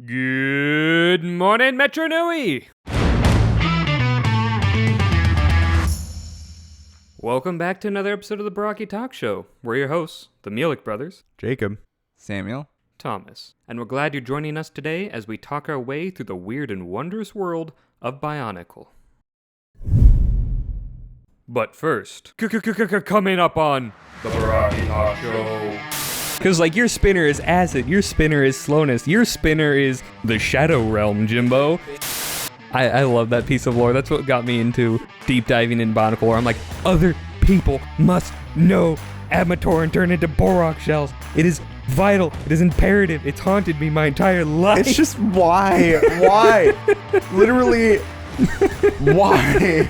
Good morning, Metro Nui! Welcome back to another episode of the Barraki Talk Show. We're your hosts, the Mielik brothers, Jacob, Samuel, Thomas, and we're glad you're joining us today as we talk our way through the weird and wondrous world of Bionicle. But first, coming up on the Barraki Talk Show. Because, your spinner is acid, your spinner is slowness, your spinner is the Shadow Realm, Jimbo. I love that piece of lore. That's what got me into deep diving in Bionicle lore. I'm like, other people must know Matoran turned into Bohrok shells. It is vital. It is imperative. It's haunted me my entire life. It's just why? Literally, why?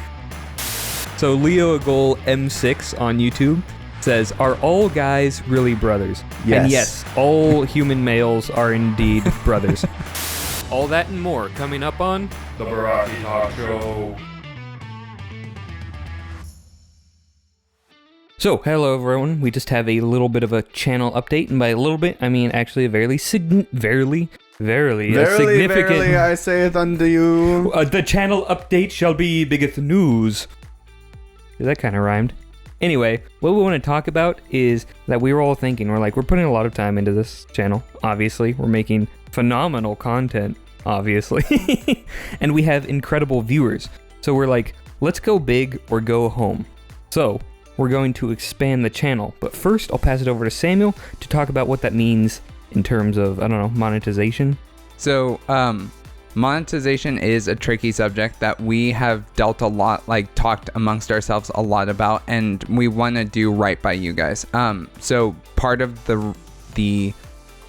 So Leo Agol M6 on YouTube says, are all guys really brothers? Yes. And yes, all human males are indeed brothers. All that and more coming up on the Barraki Talk Show. So, hello everyone. We just have a little bit of a channel update, and by a little bit, I mean actually a verily significant. Verily, I say it unto you. The channel update shall be biggest news. That kind of rhymed. Anyway, what we want to talk about is that we were all thinking, we're putting a lot of time into this channel, obviously. We're making phenomenal content, obviously. And we have incredible viewers. So we're like, let's go big or go home. So we're going to expand the channel. But first, I'll pass it over to Samuel to talk about what that means in terms of, monetization. So, monetization is a tricky subject that we have dealt a lot, talked amongst ourselves a lot about, and we want to do right by you guys. So part of the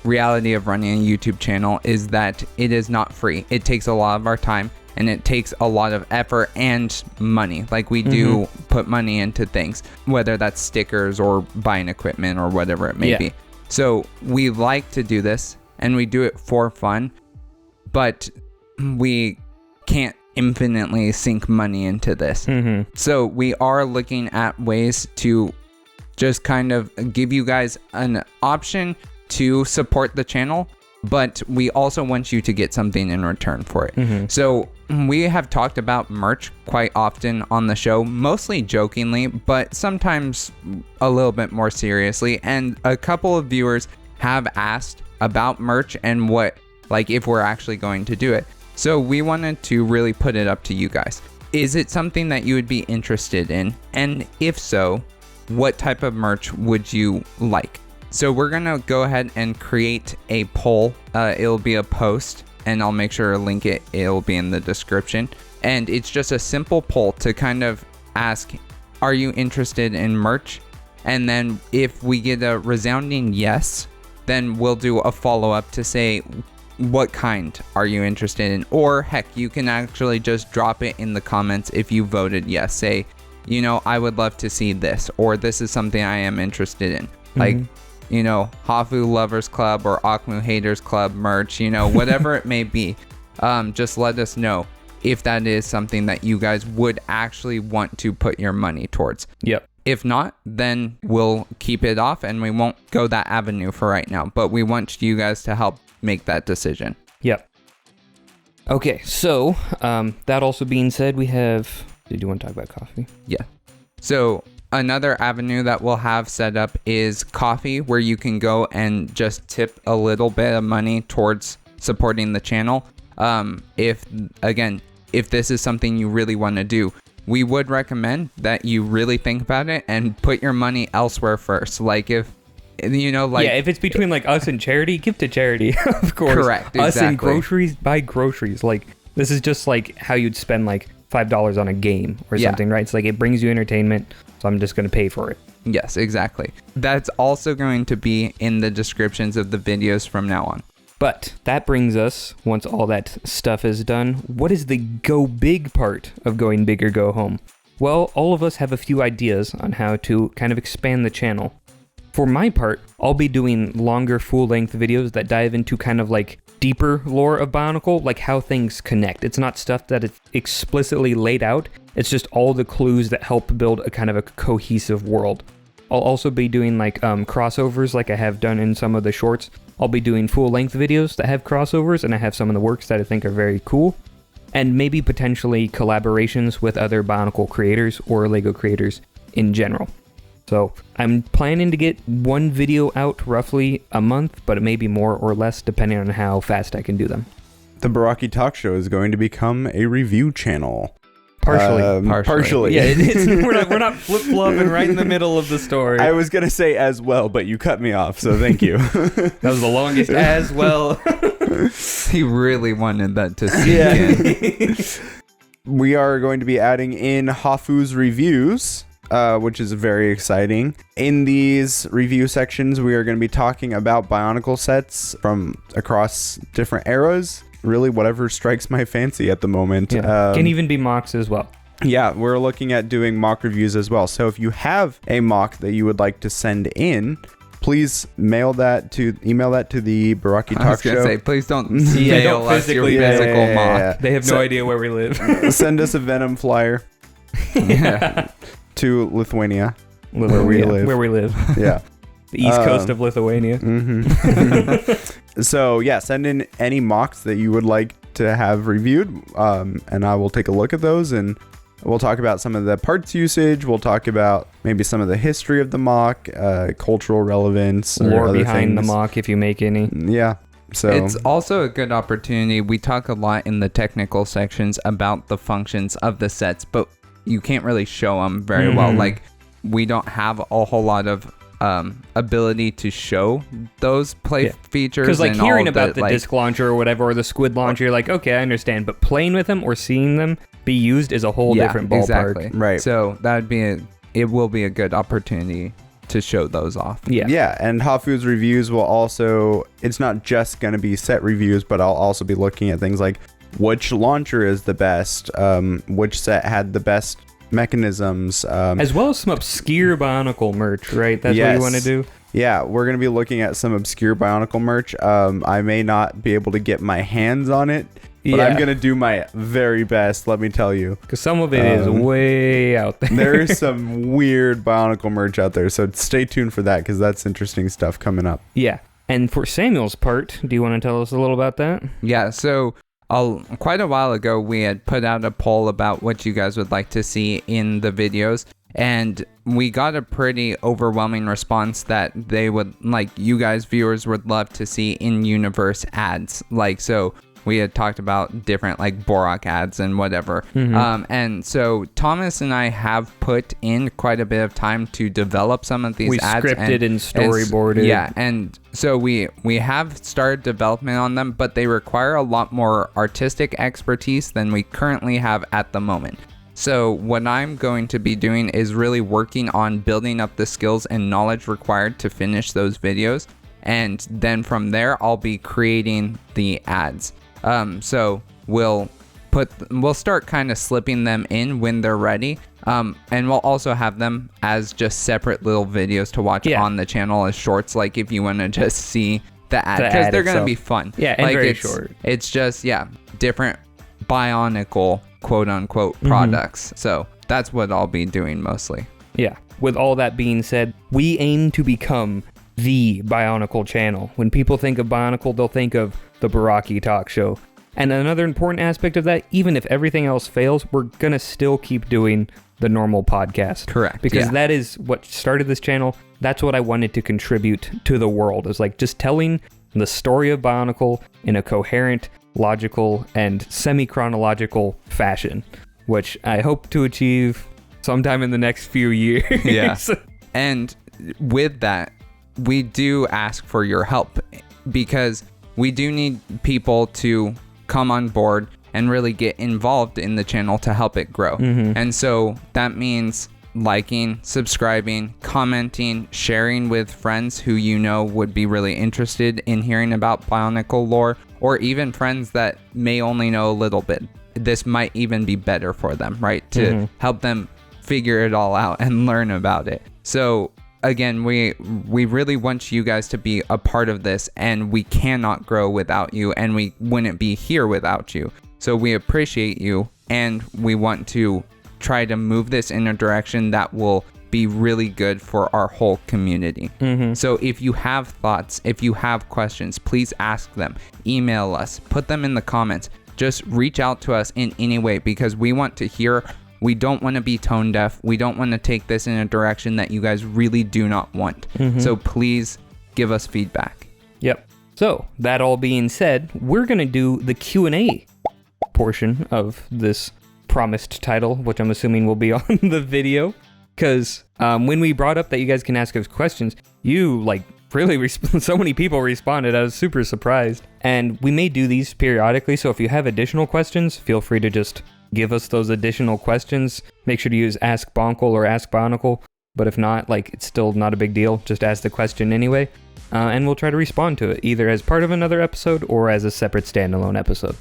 reality of running a YouTube channel is that it is not free. It takes a lot of our time, and it takes a lot of effort and money. We do put money into things, whether that's stickers or buying equipment or whatever it may be. So we like to do this, and we do it for fun, but we can't infinitely sink money into this. So we are looking at ways to just kind of give you guys an option to support the channel, but we also want you to get something in return for it. So we have talked about merch quite often on the show, mostly jokingly, but sometimes a little bit more seriously. And a couple of viewers have asked about merch and what, if we're actually going to do it. So we wanted to really put it up to you guys. Is it something that you would be interested in? And if so, what type of merch would you like? So we're going to go ahead and create a poll. It'll be a post, and I'll make sure to link it. It'll be in the description. And it's just a simple poll to kind of ask, are you interested in merch? And then if we get a resounding yes, then we'll do a follow-up to say, what kind are you interested in? Or heck, you can actually just drop it in the comments if you voted yes. Say, I would love to see this, or this is something I am interested in. Hafu Lovers Club or Akmu Haters Club merch, whatever it may be. Just let us know if that is something that you guys would actually want to put your money towards. Yep. If not, then we'll keep it off and we won't go that avenue for right now. But we want you guys to help make that decision. Yep. Okay, so that also being said, we have... Did you want to talk about coffee? Yeah. So another avenue that we'll have set up is coffee, where you can go and just tip a little bit of money towards supporting the channel. If this is something you really want to do, we would recommend that you really think about it and put your money elsewhere first. If it's between us and charity, give to charity. Of course. Correct. Exactly. Us and groceries, buy groceries. This is just how you'd spend $5 on a game or something, right? It's it brings you entertainment, so I'm just going to pay for it. Yes, exactly. That's also going to be in the descriptions of the videos from now on. But that brings us, once all that stuff is done, what is the go big part of going big or go home? Well, all of us have a few ideas on how to kind of expand the channel. For my part, I'll be doing longer full-length videos that dive into kind of deeper lore of Bionicle, how things connect. It's not stuff that is explicitly laid out. It's just all the clues that help build a kind of a cohesive world. I'll also be doing crossovers like I have done in some of the shorts, I'll be doing full-length videos that have crossovers, and I have some in the works that I think are very cool. And maybe potentially collaborations with other Bionicle creators or LEGO creators in general. So I'm planning to get one video out roughly a month, but it may be more or less depending on how fast I can do them. The Barraki Talk Show is going to become a review channel. Partially. Yeah, we're not flip-flopping right in the middle of the story. I was going to say as well, but you cut me off, so thank you. That was the longest as well. He really wanted that to sink in. We are going to be adding in Hafu's reviews, which is very exciting. In these review sections, we are going to be talking about Bionicle sets from across different eras. Really, whatever strikes my fancy at the moment. Yeah. Can even be mocks as well. Yeah, we're looking at doing mock reviews as well. So if you have a mock that you would like to send in, please email that to the Barraki Talk Show. I was gonna say, please don't mail us your physical mock. Yeah. They have no idea where we live. Send us a Venom flyer to Lithuania, where we live. Where we live. Yeah. The east coast of Lithuania. Mm-hmm. So yeah, send in any mocks that you would like to have reviewed, and I will take a look at those, and we'll talk about some of the parts usage. We'll talk about maybe some of the history of the mock, cultural relevance, lore or behind things. the mock if you make any. Yeah. So it's also a good opportunity. We talk a lot in the technical sections about the functions of the sets, but you can't really show them very well. Like, we don't have a whole lot of ability to show those features. Because like and hearing all about the disc launcher or whatever, or the squid launcher, you're like, okay, I understand. But playing with them or seeing them be used is a whole different ballpark. Exactly. Right. So it will be a good opportunity to show those off. Yeah, and Hafu's reviews will also, it's not just going to be set reviews, but I'll also be looking at things like which launcher is the best, which set had the best mechanisms, as well as some obscure Bionicle merch, right? That's what you want to do. Yeah, we're going to be looking at some obscure Bionicle merch. I may not be able to get my hands on it, but I'm going to do my very best, let me tell you. Because some of it is way out there. There is some weird Bionicle merch out there, so stay tuned for that, because that's interesting stuff coming up. Yeah, and for Samuel's part, do you want to tell us a little about that? Yeah, so quite a while ago, we had put out a poll about what you guys would like to see in the videos, and we got a pretty overwhelming response that they would, like, you guys viewers would love to see in-universe ads. Like, so we had talked about different, like, Bohrok ads and whatever. And so Thomas and I have put in quite a bit of time to develop some of these ads. We scripted and storyboarded. Yeah, and so we have started development on them, but they require a lot more artistic expertise than we currently have at the moment. So what I'm going to be doing is really working on building up the skills and knowledge required to finish those videos. And then from there, I'll be creating the ads. So we'll start kind of slipping them in when they're ready. And we'll also have them as just separate little videos to watch on the channel as shorts. Like if you want to just see the ad, because they're going to be fun. Yeah, and like very short. It's just, different Bionicle quote unquote products. So that's what I'll be doing mostly. Yeah. With all that being said, we aim to become the Bionicle channel. When people think of Bionicle, they'll think of the Barraki Talk Show. And another important aspect of that, even if everything else fails, we're going to still keep doing the normal podcast. Correct. Because that is what started this channel. That's what I wanted to contribute to the world, is like just telling the story of Bionicle in a coherent, logical, and semi-chronological fashion, which I hope to achieve sometime in the next few years. Yeah. And with that, we do ask for your help, because we do need people to come on board and really get involved in the channel to help it grow. And so that means liking, subscribing, commenting, sharing with friends who you know would be really interested in hearing about Bionicle lore, or even friends that may only know a little bit. This might even be better for them, right? To help them figure it all out and learn about it. So again, we really want you guys to be a part of this, and we cannot grow without you, and we wouldn't be here without you. So we appreciate you, and we want to try to move this in a direction that will be really good for our whole community. So if you have thoughts, if you have questions, please ask them. Email us, put them in the comments. Just reach out to us in any way, because we want to hear. We don't want to be tone deaf. We don't want to take this in a direction that you guys really do not want. So please give us feedback. Yep. So that all being said, we're going to do the Q&A portion of this promised title, which I'm assuming will be on the video. Because when we brought up that you guys can ask us questions, you really so many people responded. I was super surprised. And we may do these periodically, so if you have additional questions, feel free to just give us those additional questions. Make sure to use Ask Bonkle or Ask Bionicle. But if not, it's still not a big deal. Just ask the question anyway. And we'll try to respond to it, either as part of another episode or as a separate standalone episode.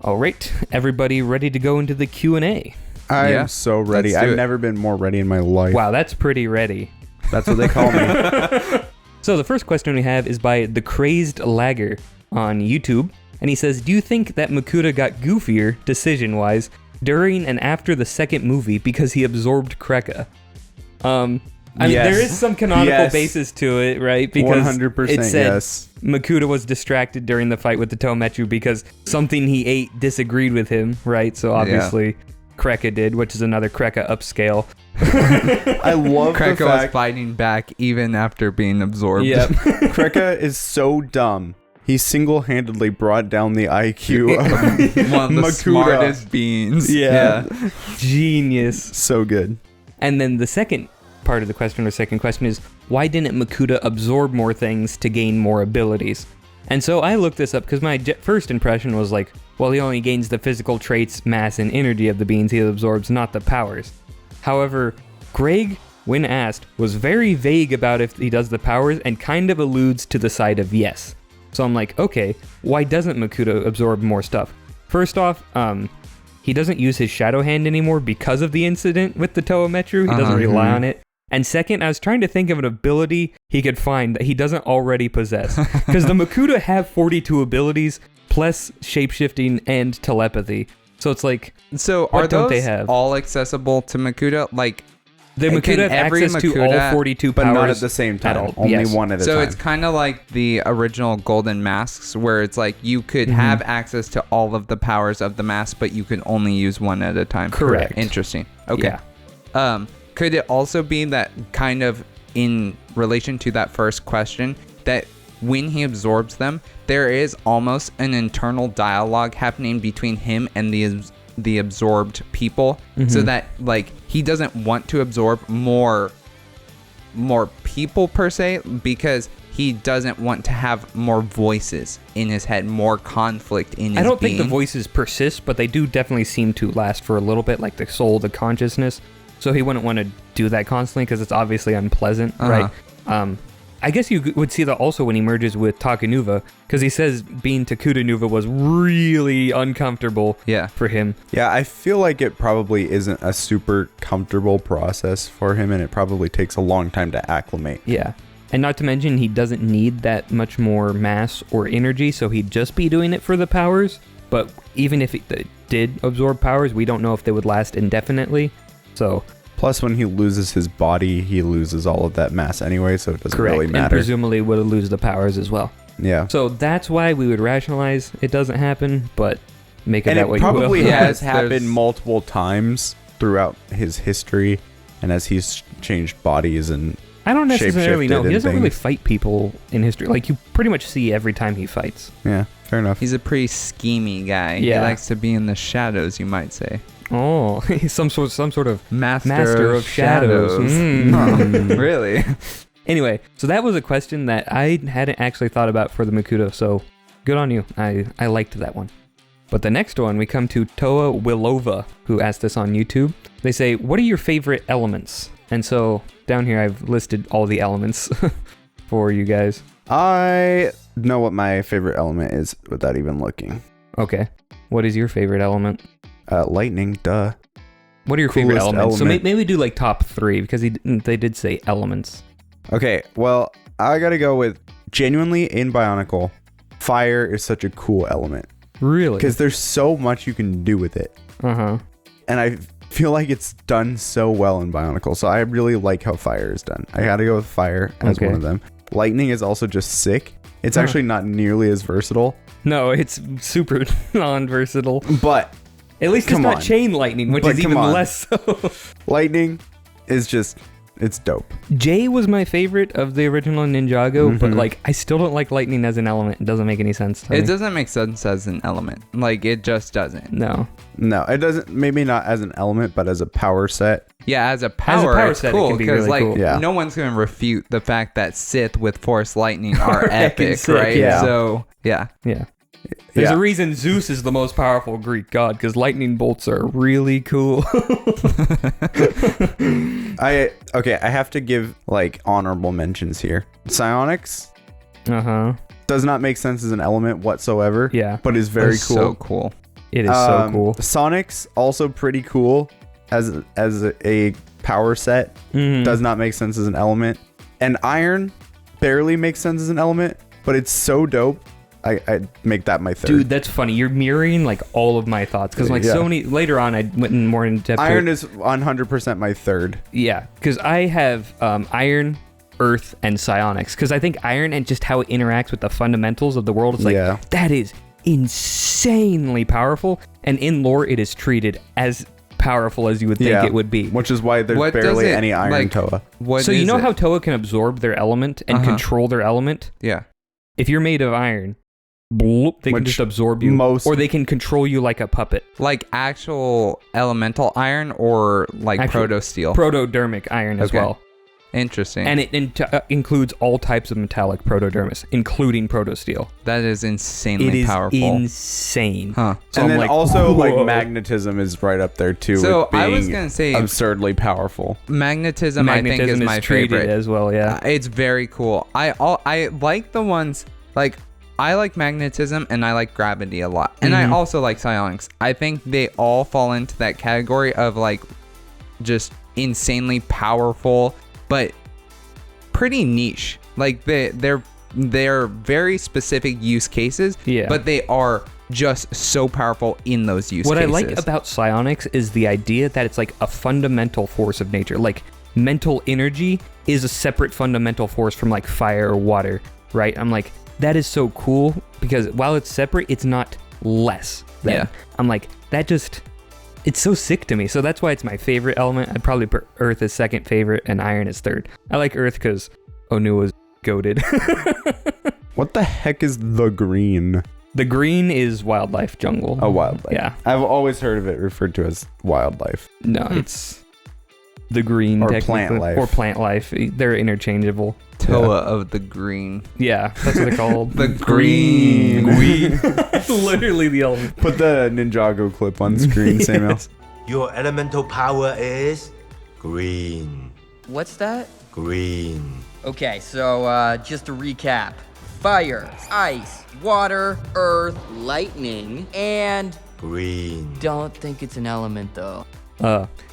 All right, everybody ready to go into the Q&A? I am so ready. I've never been more ready in my life. Wow, that's pretty ready. That's what they call me. So the first question we have is by The Crazed Lagger on YouTube. And he says, do you think that Makuta got goofier, decision-wise, during and after the second movie because he absorbed Krekka? I mean, there is some canonical basis to it, right? Because 100% it said yes. Makuta was distracted during the fight with the Tometru because something he ate disagreed with him, right? So obviously Krekka did, which is another Krekka upscale. I love Krekka the was fact fighting back even after being absorbed. Yep. Krekka is so dumb. He single-handedly brought down the IQ of One of the Makuta. smartest beings. Genius. So good. And then the second part of the question, or second question, is why didn't Makuta absorb more things to gain more abilities? And so I looked this up because my first impression was well, he only gains the physical traits, mass, and energy of the beings he absorbs, not the powers. However, Greg, when asked, was very vague about if he does the powers and kind of alludes to the side of yes. So I'm okay, why doesn't Makuta absorb more stuff? First off, he doesn't use his shadow hand anymore because of the incident with the Tometru. He doesn't rely on it. And second, I was trying to think of an ability he could find that he doesn't already possess. Because the Makuta have 42 abilities, plus shapeshifting and telepathy. So it's so what are don't those they have? all accessible to Makuta? The Makuta have access to all 42 but powers. not at the same time. Only one at a time. So it's kind of like the original Golden Masks, where it's you could have access to all of the powers of the mask, but you can only use one at a time. Correct. Interesting. Okay. Yeah. Could it also be that, kind of in relation to that first question, that when he absorbs them, there is almost an internal dialogue happening between him and the absorbed people, so that he doesn't want to absorb more people per se, because he doesn't want to have more voices in his head, more conflict in his being. I don't think the voices persist, but they do definitely seem to last for a little bit, like the soul, the consciousness. So he wouldn't want to do that constantly because it's obviously unpleasant, right? I guess you would see that also when he merges with Takanuva, because he says being Takutanuva was really uncomfortable for him. Yeah, I feel like it probably isn't a super comfortable process for him, and it probably takes a long time to acclimate. Yeah. And not to mention, he doesn't need that much more mass or energy, so he'd just be doing it for the powers. But even if he did absorb powers, we don't know if they would last indefinitely. So... Plus, when he loses his body, he loses all of that mass anyway, so it doesn't really matter. And presumably would lose the powers as well. Yeah. So that's why we would rationalize it doesn't happen, but make it that way you will. And it probably has happened multiple times throughout his history, and as he's changed bodies and I don't necessarily know. He doesn't really things. fight people in history. You pretty much see every time he fights. Yeah, fair enough. He's a pretty schemy guy. Yeah. He likes to be in the shadows, you might say. Oh, he's some sort of master of shadows. Really? Anyway, so that was a question that I hadn't actually thought about for the Makuta, so good on you. I liked that one. But the next one, we come to Toa Willova, who asked us on YouTube. They say, what are your favorite elements? And so down here I've listed all the elements for you guys. I know what my favorite element is without even looking. Okay. What is your favorite element? Lightning, duh. What are your favorite Coolest elements? So element. maybe do top 3, because they did say elements. Okay, well, I gotta go with genuinely in Bionicle, fire is such a cool element. Really? Because there's so much you can do with it. Uh-huh. And I feel like it's done so well in Bionicle. So I really like how fire is done. I gotta go with fire as one of them. Lightning is also just sick. It's actually not nearly as versatile. No, it's super non-versatile. But at least it's not chain lightning, which is even less so. Lightning is just, it's dope. Jay was my favorite of the original Ninjago, but like I still don't like lightning as an element. It doesn't make any sense to me. It doesn't make sense as an element. Like, it just doesn't. No, it doesn't. Maybe not as an element, but as a power set. Yeah, as a power set, cool, it can be because really like cool. no one's gonna refute the fact that Sith with Force Lightning are epic, sick, right? yeah. So yeah. There's a reason Zeus is the most powerful Greek god, because lightning bolts are really cool. I have to give like honorable mentions here. Psionics does not make sense as an element whatsoever. Yeah, but is very cool. So cool. It is so cool. Sonic's also pretty cool as a power set. Does not make sense as an element. And iron barely makes sense as an element, but it's so dope. I make that my third. Dude, that's funny. You're mirroring like all of my thoughts, because like so many later on I went in more in depth. Iron is 100% my third. Yeah, because I have iron, earth, and psionics, because I think iron and just how it interacts with the fundamentals of the world is like that is insanely powerful, and in lore it is treated as powerful as you would think it would be, which is why there's barely any iron Toa. So you know how Toa can absorb their element and control their element? Yeah. If you're made of iron, bloop, they can just absorb you, or they can control you like a puppet. Like actual elemental iron, or like proto steel? Protodermic iron as well. Interesting. And it includes all types of metallic protodermis, including protosteel. That is insanely powerful. It is insane. Huh. So and then like, also like magnetism is right up there too. So with being I was gonna say absurdly powerful. Magnetism I think is my favorite as well. Yeah, it's very cool. I like the ones like. I like magnetism and I like gravity a lot. And I also like psionics. I think they all fall into that category of like just insanely powerful, but pretty niche. Like they're very specific use cases, but they are just so powerful in those use cases. What I like about psionics is the idea that it's like a fundamental force of nature. Like mental energy is a separate fundamental force from like fire or water, right? I'm like, that is so cool, because while it's separate, it's not less than. Yeah. I'm like, that just, it's so sick to me. So that's why it's my favorite element. I'd probably put Earth as second favorite and Iron as third. I like Earth because Onua's goated. What the heck is the green? The green is wildlife jungle. Oh, wildlife. Yeah. I've always heard of it referred to as wildlife. No, it's the green. Or plant life. Or plant life. They're interchangeable. Toa of the green. Yeah, that's what they're called. The green. Literally the element. Put the Ninjago clip on screen, Samuel. Your elemental power is green. What's that? Green. Okay, so just to recap. Fire, ice, water, earth, lightning, and... green. Don't think it's an element, though.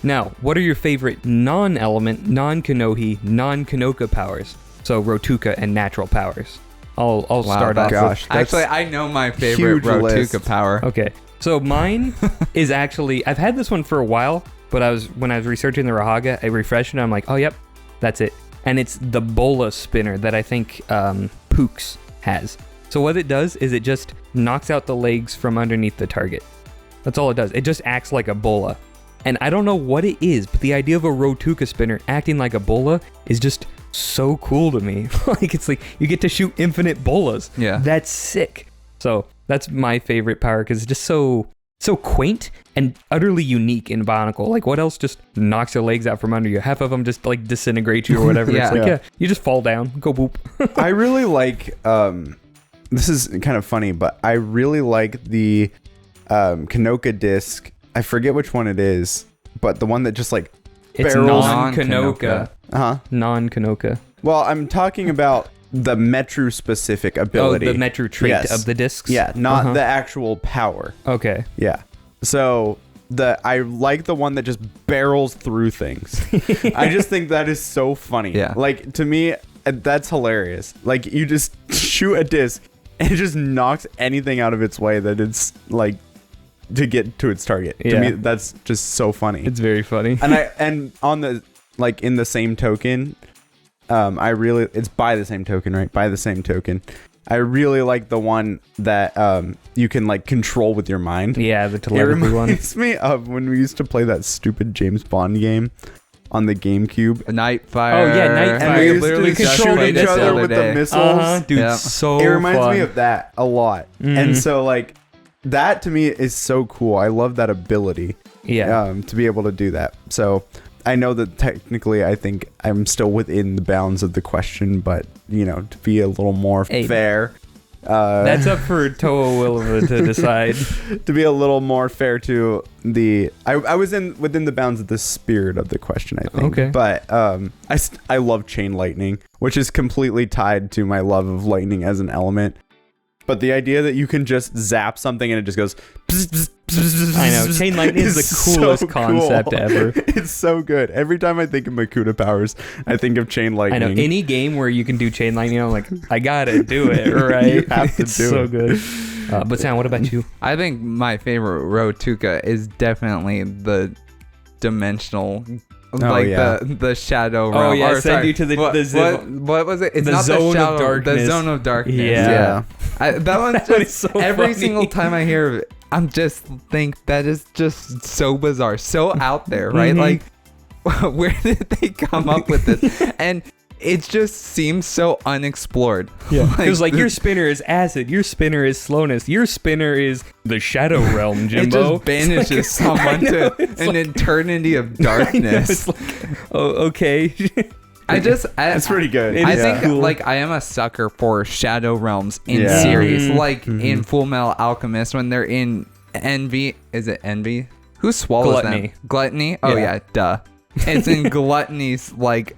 Now, what are your favorite non-element, non-Kanohi, non-Kanoka powers? So rhotuka and natural powers. I'll start off. Gosh, actually, I know my favorite rhotuka power. Okay, so mine is actually, I've had this one for a while, but when I was researching the Rahaga, I refreshed it. I'm like, oh yep, that's it. And it's the bola spinner that I think Pooks has. So what it does is it just knocks out the legs from underneath the target. That's all it does. It just acts like a bola. And I don't know what it is, but the idea of a rhotuka spinner acting like a bola is just so cool to me. Like, it's like you get to shoot infinite bolas. Yeah. That's sick. So that's my favorite power, because it's just so quaint and utterly unique in Bionicle. Like, what else just knocks your legs out from under you? Half of them just like disintegrate you or whatever. It's like, you just fall down, go boop. I really like, this is kind of funny, but I really like the Kanoka disc. I forget which one it is, but the one that just like it's non-Kanoka. Non-Kanoka. Well, I'm talking about the Metru specific ability. Oh, the Metru trait of the discs? Yeah, not the actual power. Okay. Yeah. So I like the one that just barrels through things. I just think that is so funny. Yeah. Like, to me, that's hilarious. Like, you just shoot a disc and it just knocks anything out of its way that it's like to get to its target. To me, that's just so funny. It's very funny. And on the like in the same token, it's by the same token, right? By the same token. I really like the one that you can like control with your mind. Yeah, the telepathy one. It reminds me of when we used to play that stupid James Bond game on the GameCube. Nightfire. Oh yeah, Nightfire. And we used literally to shoot each other with the missiles. Dude, so it reminds fun. me of that a lot. And so like that to me is so cool. I love that ability. Yeah. To be able to do that. So I know that technically I think I'm still within the bounds of the question, but to be a little more fair. That's up for Toa Wilva to decide. To be a little more fair to the I was within the bounds of the spirit of the question, I think. Okay. But I love chain lightning, which is completely tied to my love of lightning as an element. But the idea that you can just zap something and it just goes bzz, bzz, bzz, bzz, I know. Chain lightning is the coolest so concept cool. ever. It's so good. Every time I think of Makuta powers, I think of chain lightning. I know. Any game where you can do chain lightning, I'm like, I gotta do it, right? You have to it's do so it. good. But Sam, what about you? I think my favorite rhotuka is definitely the dimensional, the shadow realm. Oh yeah, or, send sorry, you to the what was it? It's the not zone the of shadow, darkness. The zone of darkness. Yeah. That one's That just is so every funny. single time I hear it, I'm just think that is just so bizarre, so out there, right? Like, where did they come up with this? And it just seems so unexplored. Yeah, it was like your spinner is acid, your spinner is slowness, your spinner is the shadow realm, It Jimbo. just banishes someone to an eternity of darkness. It's like, oh, okay. It's pretty good. It I is think cool. like I am a sucker for shadow realms in Yeah. series, like in Full Metal Alchemist when they're in Envy. Is it Envy? Who swallows Gluttony. them? Gluttony. Oh Yeah. yeah, duh. It's in Gluttony's like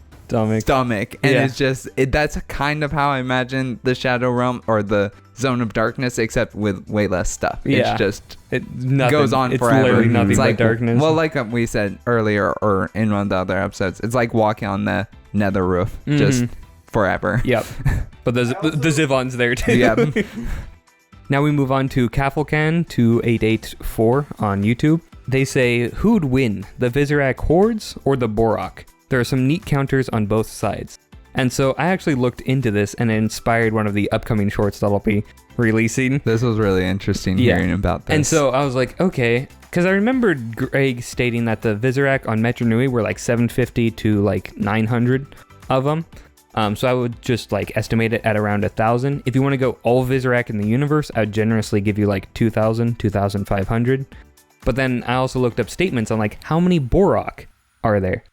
stomach, and Yeah. it's just that's kind of how I imagine the shadow realm or the zone of darkness, except with way less stuff. Yeah. It's just Nothing. goes on it's forever. Literally nothing It's but like darkness. Well, like we said earlier, or in one of the other episodes, it's like walking on the nether roof, just forever. Yep. But the Zivon's there too. Yeah. Now we move on to Kaffelcan2884 on YouTube. They say, who'd win, the Visorak Hordes or the Bohrok? There are some neat counters on both sides. And so I actually looked into this and it inspired one of the upcoming shorts that I'll be releasing. This was really interesting hearing about this. And so I was like, okay, because I remembered Greg stating that the Visorak on Markjuly were like 750 to like 900 of them. So I would just like estimate it at around 1,000. If you want to go all Visorak in the universe, I would generously give you like 2,000, 2,500. But then I also looked up statements on like how many Bohrok are there?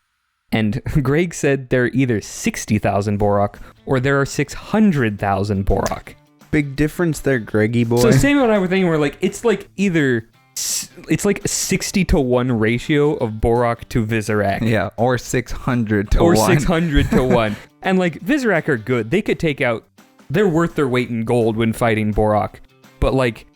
And Greg said there are either 60,000 Bohrok or there are 600,000 Bohrok. Big difference there, Greggy boy. So Samuel and I were thinking, we're like, it's like a 60 to 1 ratio of Bohrok to Visorak. yeah, or 600 to Or 1. 600 to 1. And like, Visorak are good. They could take out, they're worth their weight in gold when fighting Bohrok. But like,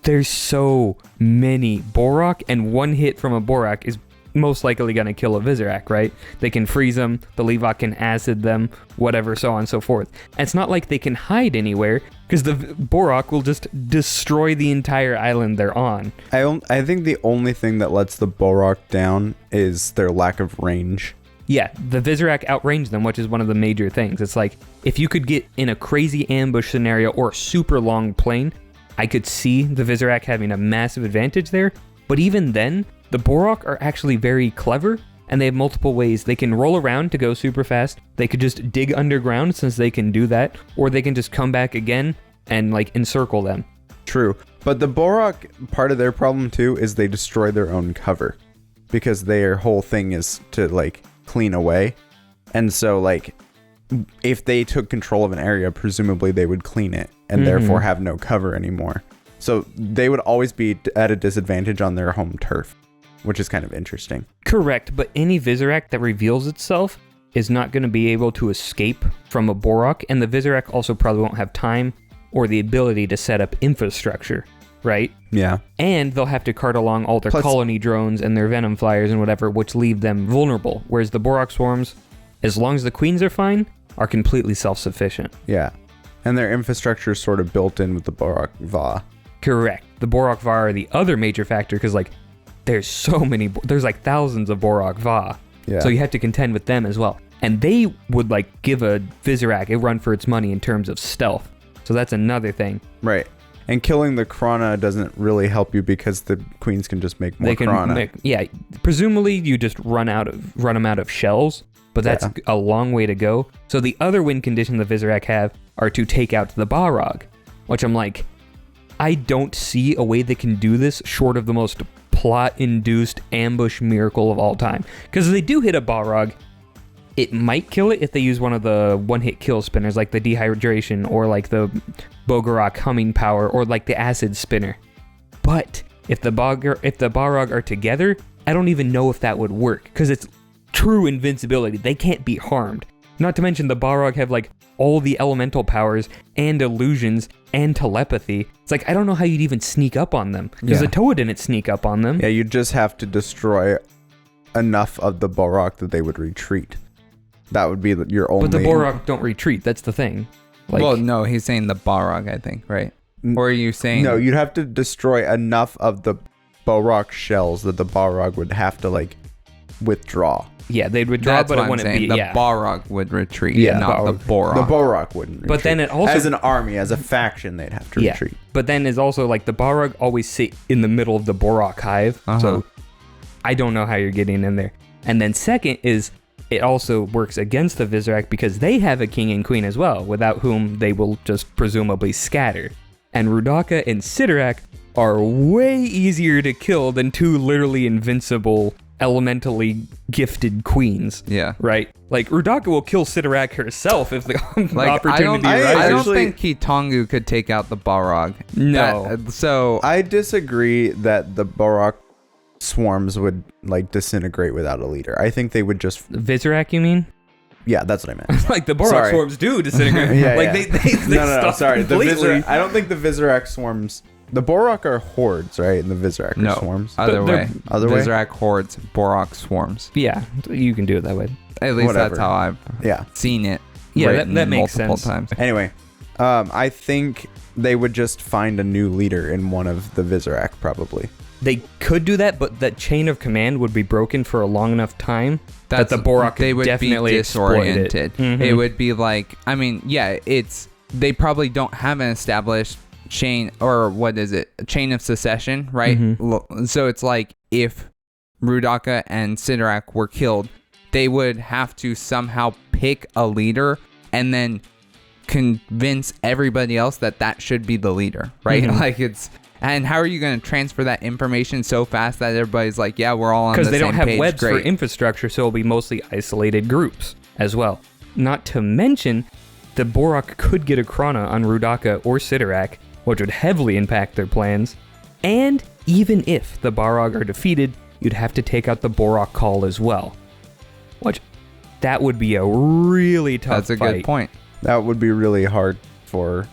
there's so many Bohrok, and one hit from a Bohrok is most likely going to kill a Visorak, right? They can freeze them, the Levok can acid them, whatever, so on and so forth. And it's not like they can hide anywhere, because the Bohrok will just destroy the entire island they're on. I think the only thing that lets the Bohrok down is their lack of range. Yeah, the Visorak outrange them, which is one of the major things. It's like, if you could get in a crazy ambush scenario or a super long plane, I could see the Visorak having a massive advantage there. But even then, the Bohrok are actually very clever, and they have multiple ways. They can roll around to go super fast. They could just dig underground, since they can do that, or they can just come back again and like encircle them. True. But the Bohrok, part of their problem too is they destroy their own cover, because their whole thing is to like clean away. And so like if they took control of an area, presumably they would clean it and therefore have no cover anymore. So they would always be at a disadvantage on their home turf, which is kind of interesting. Correct, but any Visorak that reveals itself is not going to be able to escape from a Bohrok, and the Visorak also probably won't have time or the ability to set up infrastructure, right? Yeah. And they'll have to cart along all their Plus- colony drones and their venom flyers and whatever, which leave them vulnerable, whereas the Bohrok swarms, as long as the queens are fine, are completely self-sufficient. Yeah. And their infrastructure is sort of built in with the Bohrok Va. Correct. the Bohrok Va are the other major factor because like there's so many, there's like thousands of Bohrok Va. Yeah. So you have to contend with them as well. And they would like give a Visorak a run for its money in terms of stealth. So that's another thing. Right. And killing the Krana doesn't really help you because the queens can just make more Krana. Yeah, presumably you just run them out of shells, but that's a long way to go. So the other win condition the Visorak have are to take out the Bohrok, which I'm like, I don't see a way they can do this short of the most plot-induced ambush miracle of all time. Because if they do hit a Bohrok, it might kill it if they use one of the one-hit kill spinners, like the dehydration or like the Bohrok humming power or like the acid spinner. But if the Bohrok are together, I don't even know if that would work because it's true invincibility. They can't be harmed. Not to mention the Bohrok have like all the elemental powers and illusions and telepathy. It's like I don't know how you'd even sneak up on them because the Toa didn't sneak up on them. Yeah, you just have to destroy enough of the Bohrok that they would retreat. That would be your only... But the Bohrok don't retreat. That's the thing. Like, well, no, he's saying the Bohrok, I think, right? Or are you saying... No, you'd have to destroy enough of the Bohrok shells that the Bohrok would have to, like, withdraw. Yeah, they'd withdraw, That's but what it I'm wouldn't saying. be... The yeah. Bohrok would retreat, Yeah, not the Bohrok. The Bohrok wouldn't retreat. But then it also... As an army, as a faction, they'd have to retreat. But then is also, like, the Bohrok always sit in the middle of the Bohrok hive. So I don't know how you're getting in there. And then second is... It also works against the Visorak because they have a king and queen as well, without whom they will just presumably scatter. And rhotuka and Sidorak are way easier to kill than two literally invincible, elementally gifted queens. Yeah. Right? Like, rhotuka will kill Sidorak herself if the Like, opportunity I arises. don't think Kitongu could take out the Bohrok. No. So... I disagree that the Bohrok swarms would like disintegrate without a leader. I think they would just... Visorak, you mean? Yeah, that's what I meant. Like the Bohrok swarms do disintegrate. They No, sorry. The completely. I don't think the Visorak swarms... The Bohrok are hordes, right? And the Visorak are swarms. Other way. Visorak hordes, Bohrok swarms. Yeah, you can do it that way. At least Whatever. that's how I've seen it. Yeah, that makes multiple sense. times. Anyway, I think they would just find a new leader in one of the Visorak, probably. They could do that, but that chain of command would be broken for a long enough time that the Bohrok they could would definitely be exploit disoriented. it. It would be like, I mean, yeah, they probably don't have an established chain, or what is it? A chain of succession, right? So it's like if rhotuka and Sidorak were killed, they would have to somehow pick a leader and then convince everybody else that should be the leader, right? Like it's... And how are you going to transfer that information so fast that everybody's like, yeah, we're all on the same page? Because they don't have webs Great. for infrastructure, so it'll be mostly isolated groups as well. Not to mention, the Bohrok could get a Krana on rhotuka or Sidorak, which would heavily impact their plans. And even if the Bohrok are defeated, you'd have to take out the Bohrok call as well. Which, that would be a really tough That's a fight. good point. That would be really hard for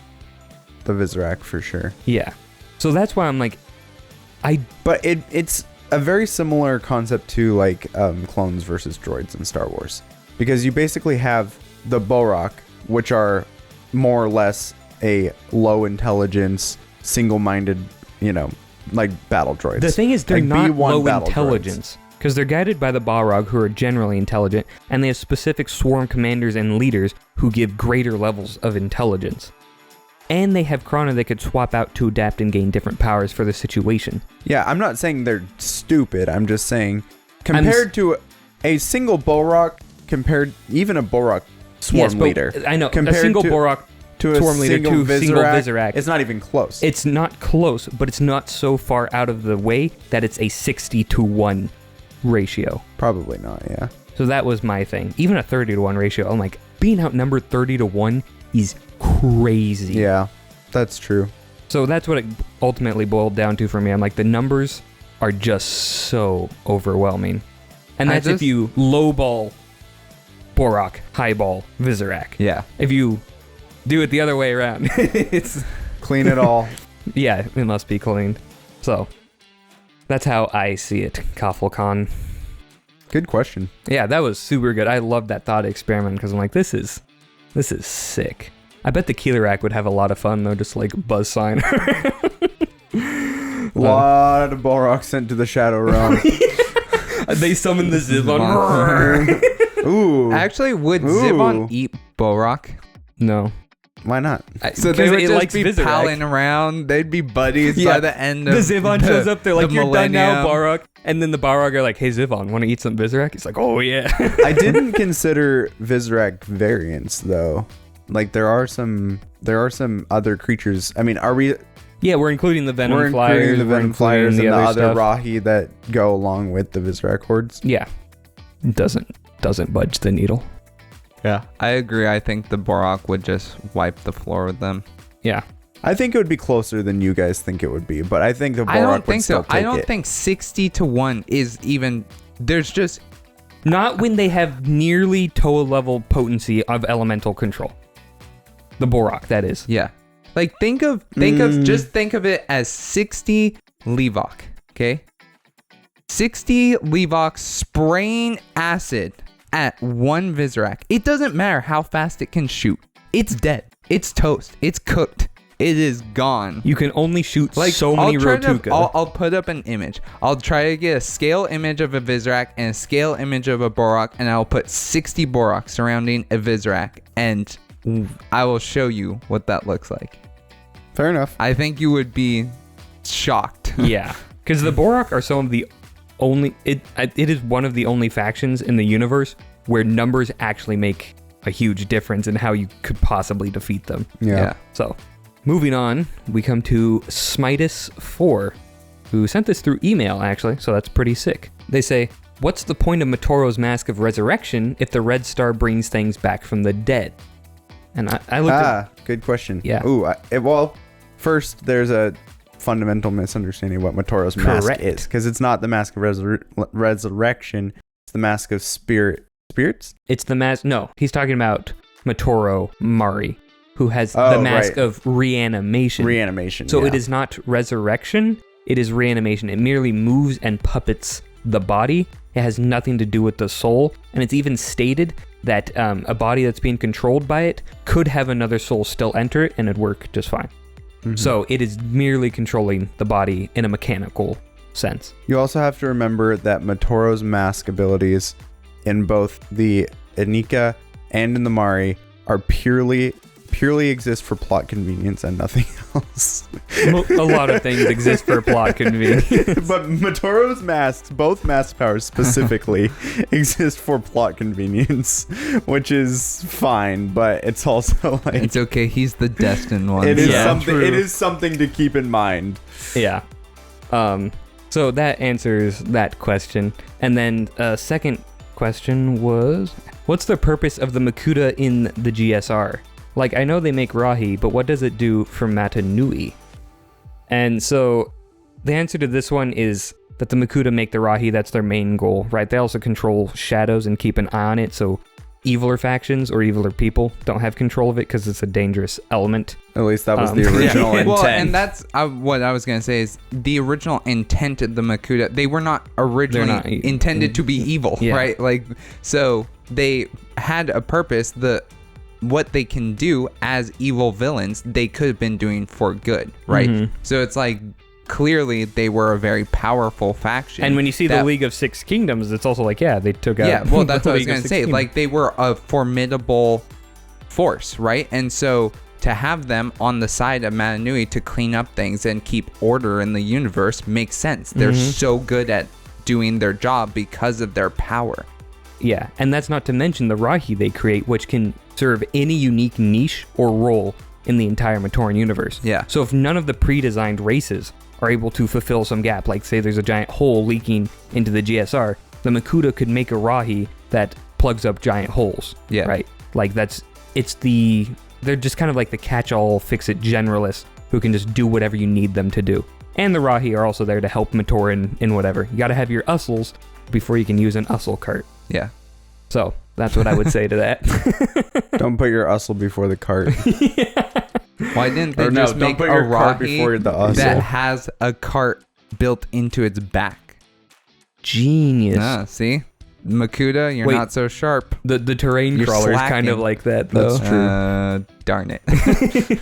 the Visorak for sure. Yeah. So that's why I'm like, But it's a very similar concept to like clones versus droids in Star Wars, because you basically have the Bohrok, which are more or less a low intelligence, single-minded, like battle droids. the thing is, they're Like not B1 low battle intelligence. Because they're guided by the Balrog, who are generally intelligent, and they have specific swarm commanders and leaders who give greater levels of intelligence. And they have Krana that could swap out to adapt and gain different powers for the situation. Yeah, I'm not saying they're stupid. I'm just saying, compared to a single Bohrok, even a Bohrok swarm leader. I know, a compared single to- Bohrok to swarm a leader single to single Visorak, Visorak. it's not even close. It's not close, but it's not so far out of the way that it's a 60-to-1 ratio. Probably not, yeah. So that was my thing. Even a 30-to-1 ratio, I'm like, being outnumbered 30-to-1 is crazy. Yeah, that's true. So that's what it ultimately boiled down to for me. I'm like, the numbers are just so overwhelming. And that's if you lowball Bohrok, highball Visorak. Yeah. If you do it the other way around, it's... Clean it all. Yeah, it must be cleaned. So, that's how I see it, Kaffelkon. Good question. Yeah, that was super good. I love that thought experiment because I'm like, this is sick. I bet the Keelerak would have a lot of fun though, just like buzz sign. A lot of Bohrok sent to the Shadow Realm. They summon the Zivon. Ooh. Actually, would Ooh. Zivon eat Bohrok? No. Why not? So they would it just likes be Visorak. palling around. They'd be buddies by the end of the Zivon shows up. They're like, the "You're done now, millennium." Bohrok." And then the Bohrok are like, "Hey, Zivon, want to eat some Visorak?" He's like, "Oh yeah." I didn't consider Visorak variants though. Like there are some other creatures. I mean, are we? Yeah, we're including the Venom We're Flyers. including the Venom Flyers and the other stuff. Rahi that go along with the Visorak hordes. Yeah, doesn't budge the needle. Yeah, I agree. I think the Bohrok would just wipe the floor with them. Yeah. I think it would be closer than you guys think it would be, but I think the Bohrok I don't would think still so. I take don't it. think 60-1 is even. There's just Not when they have nearly Toa level potency of elemental control. The Bohrok, that is. yeah. Like think of it as 60 Levok. Okay. 60 Levok spraying acid at one Visorak. It doesn't matter how fast it can shoot. It's dead. It's toast. It's cooked. It is gone. You can only shoot Like so many rhotuka. I'll put up an image. I'll try to get a scale image of a Visorak and a scale image of a Bohrok, and I'll put 60 Bohrok surrounding a Visorak, and I will show you what that looks like. Fair enough. I think you would be shocked. Yeah, because the Bohrok are some of the only. It is one of the only factions in the universe where numbers actually make a huge difference in how you could possibly defeat them. Yeah. So, moving on, we come to Smitus4, who sent this through email actually. So that's pretty sick. They say, "What's the point of Matoro's Mask of Resurrection if the Red Star brings things back from the dead?" And I looked at. Good question. Yeah. Ooh, well, first there's a fundamental misunderstanding of what Matoro's mask Correct. is, because it's not the Mask of Resurrection. It's the Mask of Spirits. It's the mask. No, he's talking about Matoro Mari, who has the mask right. of reanimation. Reanimation. So yeah. it is not resurrection, it is reanimation. It merely moves and puppets the body. It has nothing to do with the soul. And it's even stated that a body that's being controlled by it could have another soul still enter it and it'd work just fine. Mm-hmm. So it is merely controlling the body in a mechanical sense. You also have to remember that Matoro's mask abilities in both the Inika and in the Mari are purely exist for plot convenience and nothing else. A lot of things exist for plot convenience. But Matoro's masks, both mask powers specifically, exist for plot convenience, which is fine, but it's also like It's okay. He's the destined one. it is Yeah, something. true. It is something to keep in mind. Yeah. So that answers that question. And then second question was, what's the purpose of the Makuta in the GSR? Like, I know they make rahi, but what does it do for Matanui? And so the answer to this one is that the Makuta make the rahi. That's their main goal, right? They also control shadows and keep an eye on it, so eviler factions or eviler people don't have control of it because it's a dangerous element. At least that was the Yeah. original intent. Well, and that's what I was going to say is the original intent of the Makuta. They were not originally They're not intended to be evil, Yeah. right? Like, so they had a purpose. What they can do as evil villains, they could have been doing for good, right? Mhm. So it's like clearly they were a very powerful faction. And when you see the that- League of Six Kingdoms, it's also like, yeah, they took out. yeah, well, that's the what I was League of going to Six say. Kingdoms. Like, they were a formidable force, right? And so to have them on the side of Matanui to clean up things and keep order in the universe makes sense. They're so good at doing their job because of their power. Yeah, and that's not to mention the rahi they create, which can serve any unique niche or role in the entire Matoran universe. Yeah. So if none of the pre-designed races are able to fulfill some gap, like say there's a giant hole leaking into the GSR, the Makuta could make a rahi that plugs up giant holes. Yeah. Right? Like they're just kind of like the catch-all fix-it generalists who can just do whatever you need them to do. And the rahi are also there to help Matoran in whatever. You gotta have your Ussels before you can use an Ussel cart. Yeah. So that's what I would say to that. Don't put your Ussel before the cart. Why didn't they Or no, just don't make put a your cart rahi before the Ussel. that has a cart built into its back? Genius. Ah, see? Makuta, you're Wait. not so sharp. The terrain You're crawler is kind slacking. of like that though. That's true. Darn it.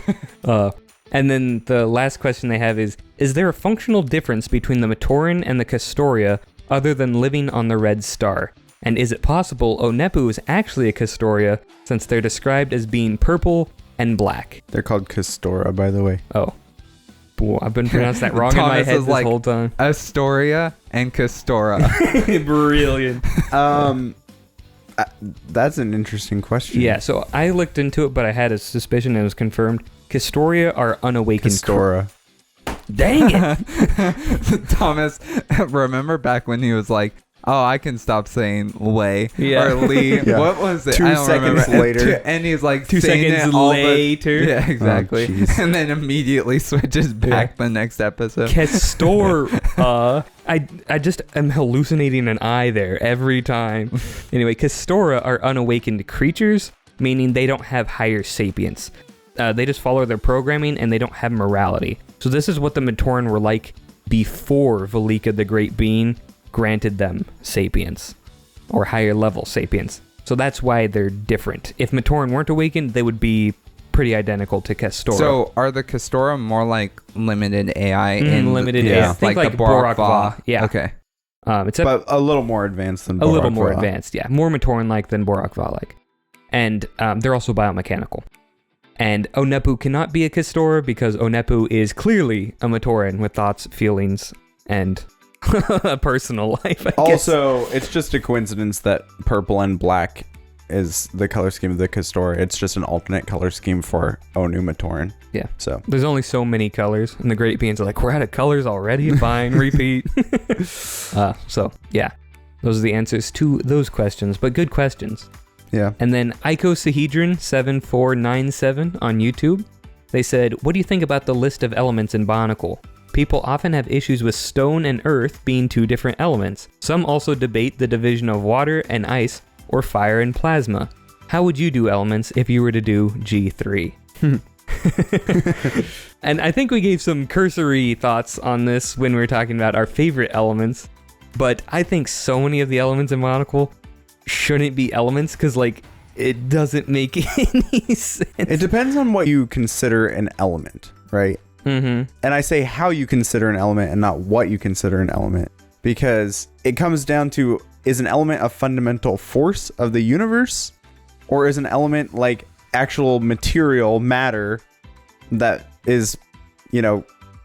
And then the last question they have is there a functional difference between the Matoran and the Kestora other than living on the red star? And is it possible Onepu is actually a Kestora since they're described as being purple and black? They're called Kestora, by the way. Oh. Boy, I've been pronouncing that wrong in my Thomas head is this whole time. Astoria and Kestora. Brilliant. That's an interesting question. Yeah, so I looked into it, but I had a suspicion and it was confirmed. Kestoria are unawakened. Kestora. Dang it! Thomas, remember back when he was like, oh, I can stop saying lay Yeah. or Lee. Yeah. What was it? 2 I don't seconds remember. later. And he's like 2 saying seconds it all later. Yeah, exactly. Oh, jeez. And then immediately switches back the next episode. Kestora. I just am hallucinating an I there every time. Anyway, Kestora are unawakened creatures, meaning they don't have higher sapience. They just follow their programming and they don't have morality. So this is what the Matoran were like before Velika the Great Being granted them sapience or higher level sapience. So that's why they're different. If Matoran weren't awakened, they would be pretty identical to Kestora. So are the Kestora more like limited AI in limited yeah. AI. Think like the Bohrok Va? Yeah. Okay. It's But a little more advanced than a little Bohrok more Va. advanced, yeah. More Matoran-like than Bohrok Va-like. And they're also biomechanical. And Onepu cannot be a Kestora because Onepu is clearly a Matoran with thoughts, feelings, and a personal life, I guess. Also, it's just a coincidence that purple and black is the color scheme of the Kestora. It's just an alternate color scheme for Onu Matoran. Yeah. So There's only so many colors, and the Great Beings are like, we're out of colors already? Fine, repeat. So, yeah. Those are the answers to those questions, but good questions. yeah. And then Icosahedron7497 on YouTube, they said, what do you think about the list of elements in Bionicle? People often have issues with stone and earth being two different elements. Some also debate the division of water and ice, or fire and plasma. How would you do elements if you were to do G3? And I think we gave some cursory thoughts on this when we were talking about our favorite elements, but I think so many of the elements in Bionicle shouldn't be elements because, like, it doesn't make any sense. It depends on what you consider an element, right? Mm-hmm. And I say how you consider an element and not what you consider an element, because it comes down to, is an element a fundamental force of the universe, or is an element like actual material matter that is,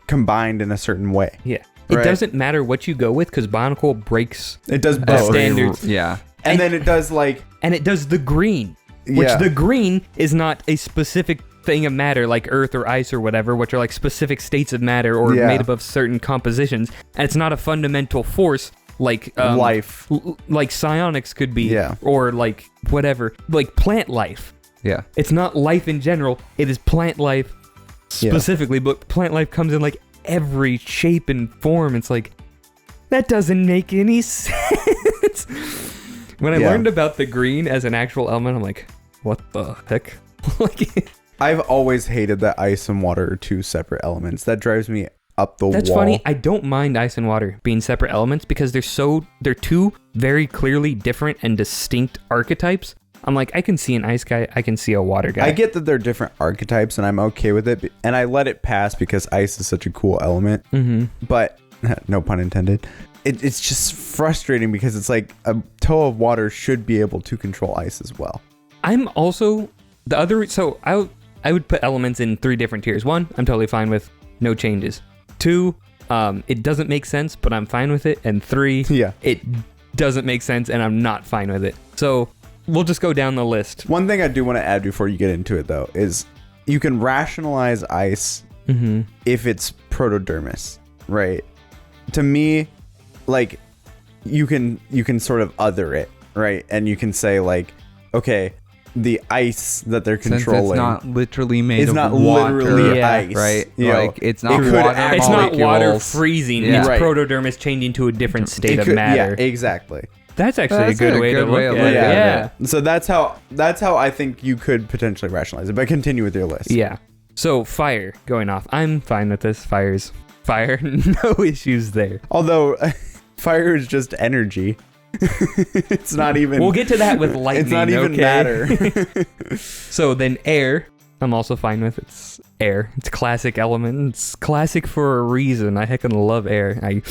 combined in a certain way? Yeah. It Right. doesn't matter what you go with because Bionicle breaks It does both. standards. Yeah. And then it does like, And it does the green, which Yeah. the green is not a specific thing of matter like earth or ice or whatever, which are like specific states of matter or Yeah. made up of certain compositions. And it's not a fundamental force like life. like psionics could be, Yeah. or like whatever, like plant life. Yeah. It's not life in general. It is plant life specifically, but plant life comes in like every shape and form. It's like, that doesn't make any sense. When I Yeah. learned about the green as an actual element, I'm like, what the heck? Like, I've always hated that ice and water are two separate elements. That drives me up the that's wall. funny. I don't mind ice and water being separate elements because they're two very clearly different and distinct archetypes. I'm like, I can see an ice guy, I can see a water guy. I get that they're different archetypes, and I'm okay with it, and I let it pass because ice is such a cool element. Mm-hmm. But no pun intended. It's just frustrating because it's like a toe of water should be able to control ice as well. I'm also the other. So I would put elements in 3 different tiers. 1, I'm totally fine with, no changes. 2, it doesn't make sense, but I'm fine with it. And 3, Yeah. it doesn't make sense, and I'm not fine with it. So we'll just go down the list. One thing I do want to add before you get into it, though, is you can rationalize ice Mm-hmm. if it's protodermis, right? To me, like, you can sort of other it, right? And you can say, like, okay, the ice that they're Since controlling it's not literally made is of not water, literally Yeah. ice, right? You know, Like it's not it could water act- It's not water molecules. freezing. Yeah. It's Right. protodermis changing to a different state it of could- matter. Yeah, exactly. That's actually That's a good way to of look at it. looking Yeah. at So that's how I think you could potentially rationalize it. But continue with your list. Yeah. So fire going off. I'm fine with this. Fire's fire. No issues there. Although fire is just energy. It's not even. We'll get to that with lightning. It's not even okay? matter. So then air. I'm also fine with. It's air. It's a classic element. It's classic for a reason. I heckin' love air. I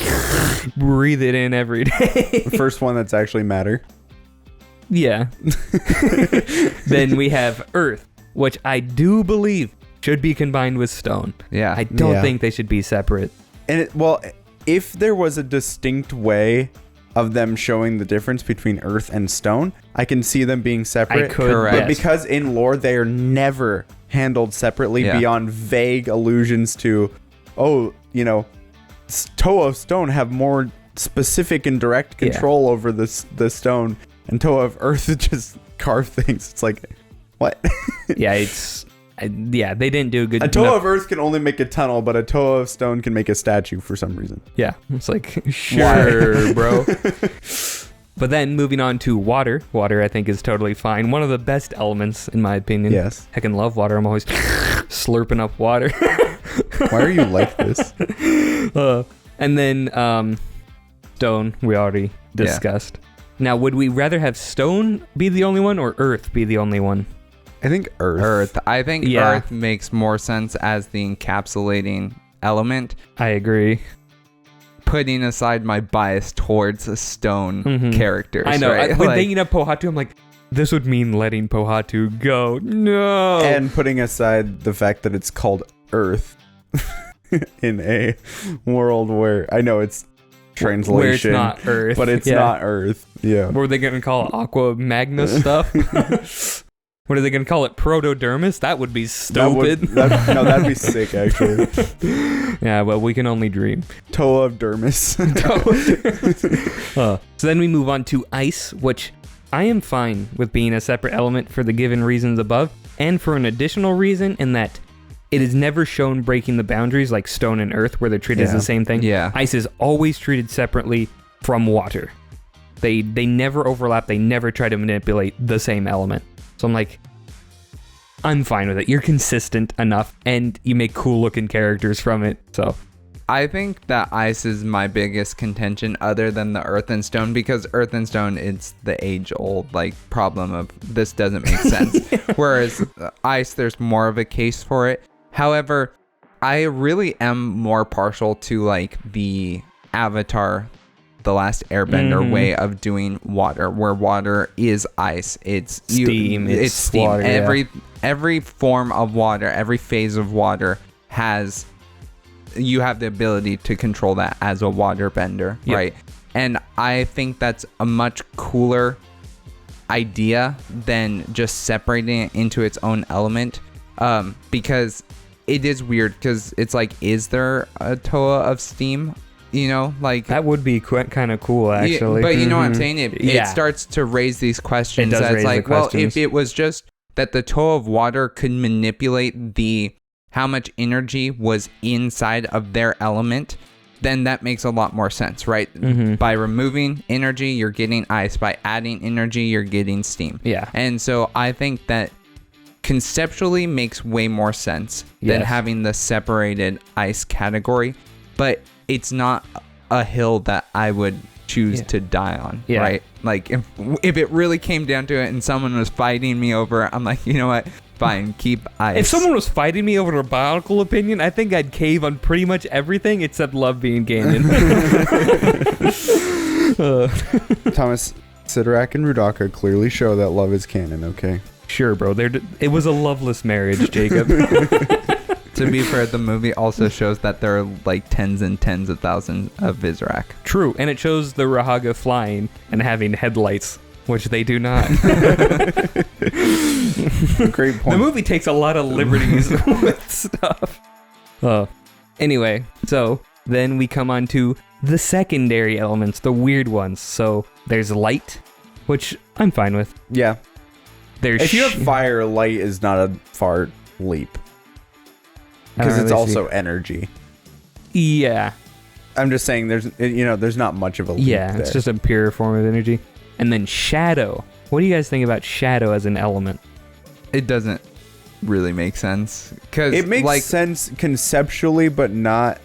breathe it in every day. The first one that's actually matter. Yeah. Then we have earth, which I do believe should be combined with stone. Yeah. I don't Yeah. think they should be separate. And if there was a distinct way of them showing the difference between earth and stone, I can see them being separate. I could, Correct. But because in lore they are never handled separately beyond vague allusions to, Toa of stone have more specific and direct control over the stone, and Toa of earth just carve things. It's like, what? Yeah, they didn't do a good A Toa enough- of earth can only make a tunnel, but a Toa of stone can make a statue for some reason. Yeah, it's like, sure, bro. But then moving on to water. Water, I think, is totally fine. One of the best elements, in my opinion. Yes. Heckin' love water. I'm always slurping up water. Why are you like this? And then stone, we already discussed. Now, would we rather have stone be the only one or earth be the only one? I think earth. Earth. I think Yeah. Earth makes more sense as the encapsulating element. I agree. Putting aside my bias towards stone characters. I know. Right? When thinking of Pohatu, I'm like, this would mean letting Pohatu go. No. And putting aside the fact that it's called Earth in a world where I know it's translation, where it's not Earth. but it's not Earth. Yeah. What are they going to call it? Aqua Magna stuff? What are they going to call it? Protodermis? That would be stupid. That'd be sick, actually. Yeah, well, we can only dream. Toa of dermis. So then we move on to ice, which I am fine with being a separate element for the given reasons above, and for an additional reason in that it is never shown breaking the boundaries like stone and earth, where they're treated as the same thing. Yeah. Ice is always treated separately from water. They never overlap. They never try to manipulate the same element. So I'm like, I'm fine with it. You're consistent enough, and you make cool looking characters from it. So I think that ice is my biggest contention other than the earth and stone, because earth and stone, it's the age old problem of this doesn't make sense. Whereas ice, there's more of a case for it. However, I really am more partial to the Avatar, The Last Airbender way of doing water, where water is ice. It's steam. It's steam. Water, Every form of water, every phase of water you have the ability to control that as a water bender, right? And I think that's a much cooler idea than just separating it into its own element, because it is weird, because it's is there a Toa of steam? that would be kind of cool, actually. But you know what I'm saying? It starts to raise these questions. It does raise the well, questions. if it was just that the Toa of water could manipulate how much energy was inside of their element, then that makes a lot more sense, right? By removing energy, you're getting ice. By adding energy, you're getting steam. Yeah. And so I think that conceptually makes way more sense than having the separated ice category, but it's not a hill that I would choose to die on, right? If it really came down to it and someone was fighting me over, I'm like, you know what? Fine, keep ice. If someone was fighting me over a Bionicle opinion, I think I'd cave on pretty much everything except love being canon. Thomas, Sidorak and Rhotuka clearly show that love is canon, okay? Sure, bro. It was a loveless marriage, Jacob. To be fair, the movie also shows that there are tens and tens of thousands of Visorak. True, and it shows the Rahaga flying and having headlights, which they do not. Great point. The movie takes a lot of liberties with stuff. Anyway, so then we come on to the secondary elements, the weird ones. So there's light, which I'm fine with. Yeah. There's If you have fire, light is not a far leap. Because it's also energy. Yeah. I'm just saying there's not much of a leap there. It's just a pure form of energy. And then shadow. What do you guys think about shadow as an element? It doesn't really make sense. Cause it makes sense conceptually, but not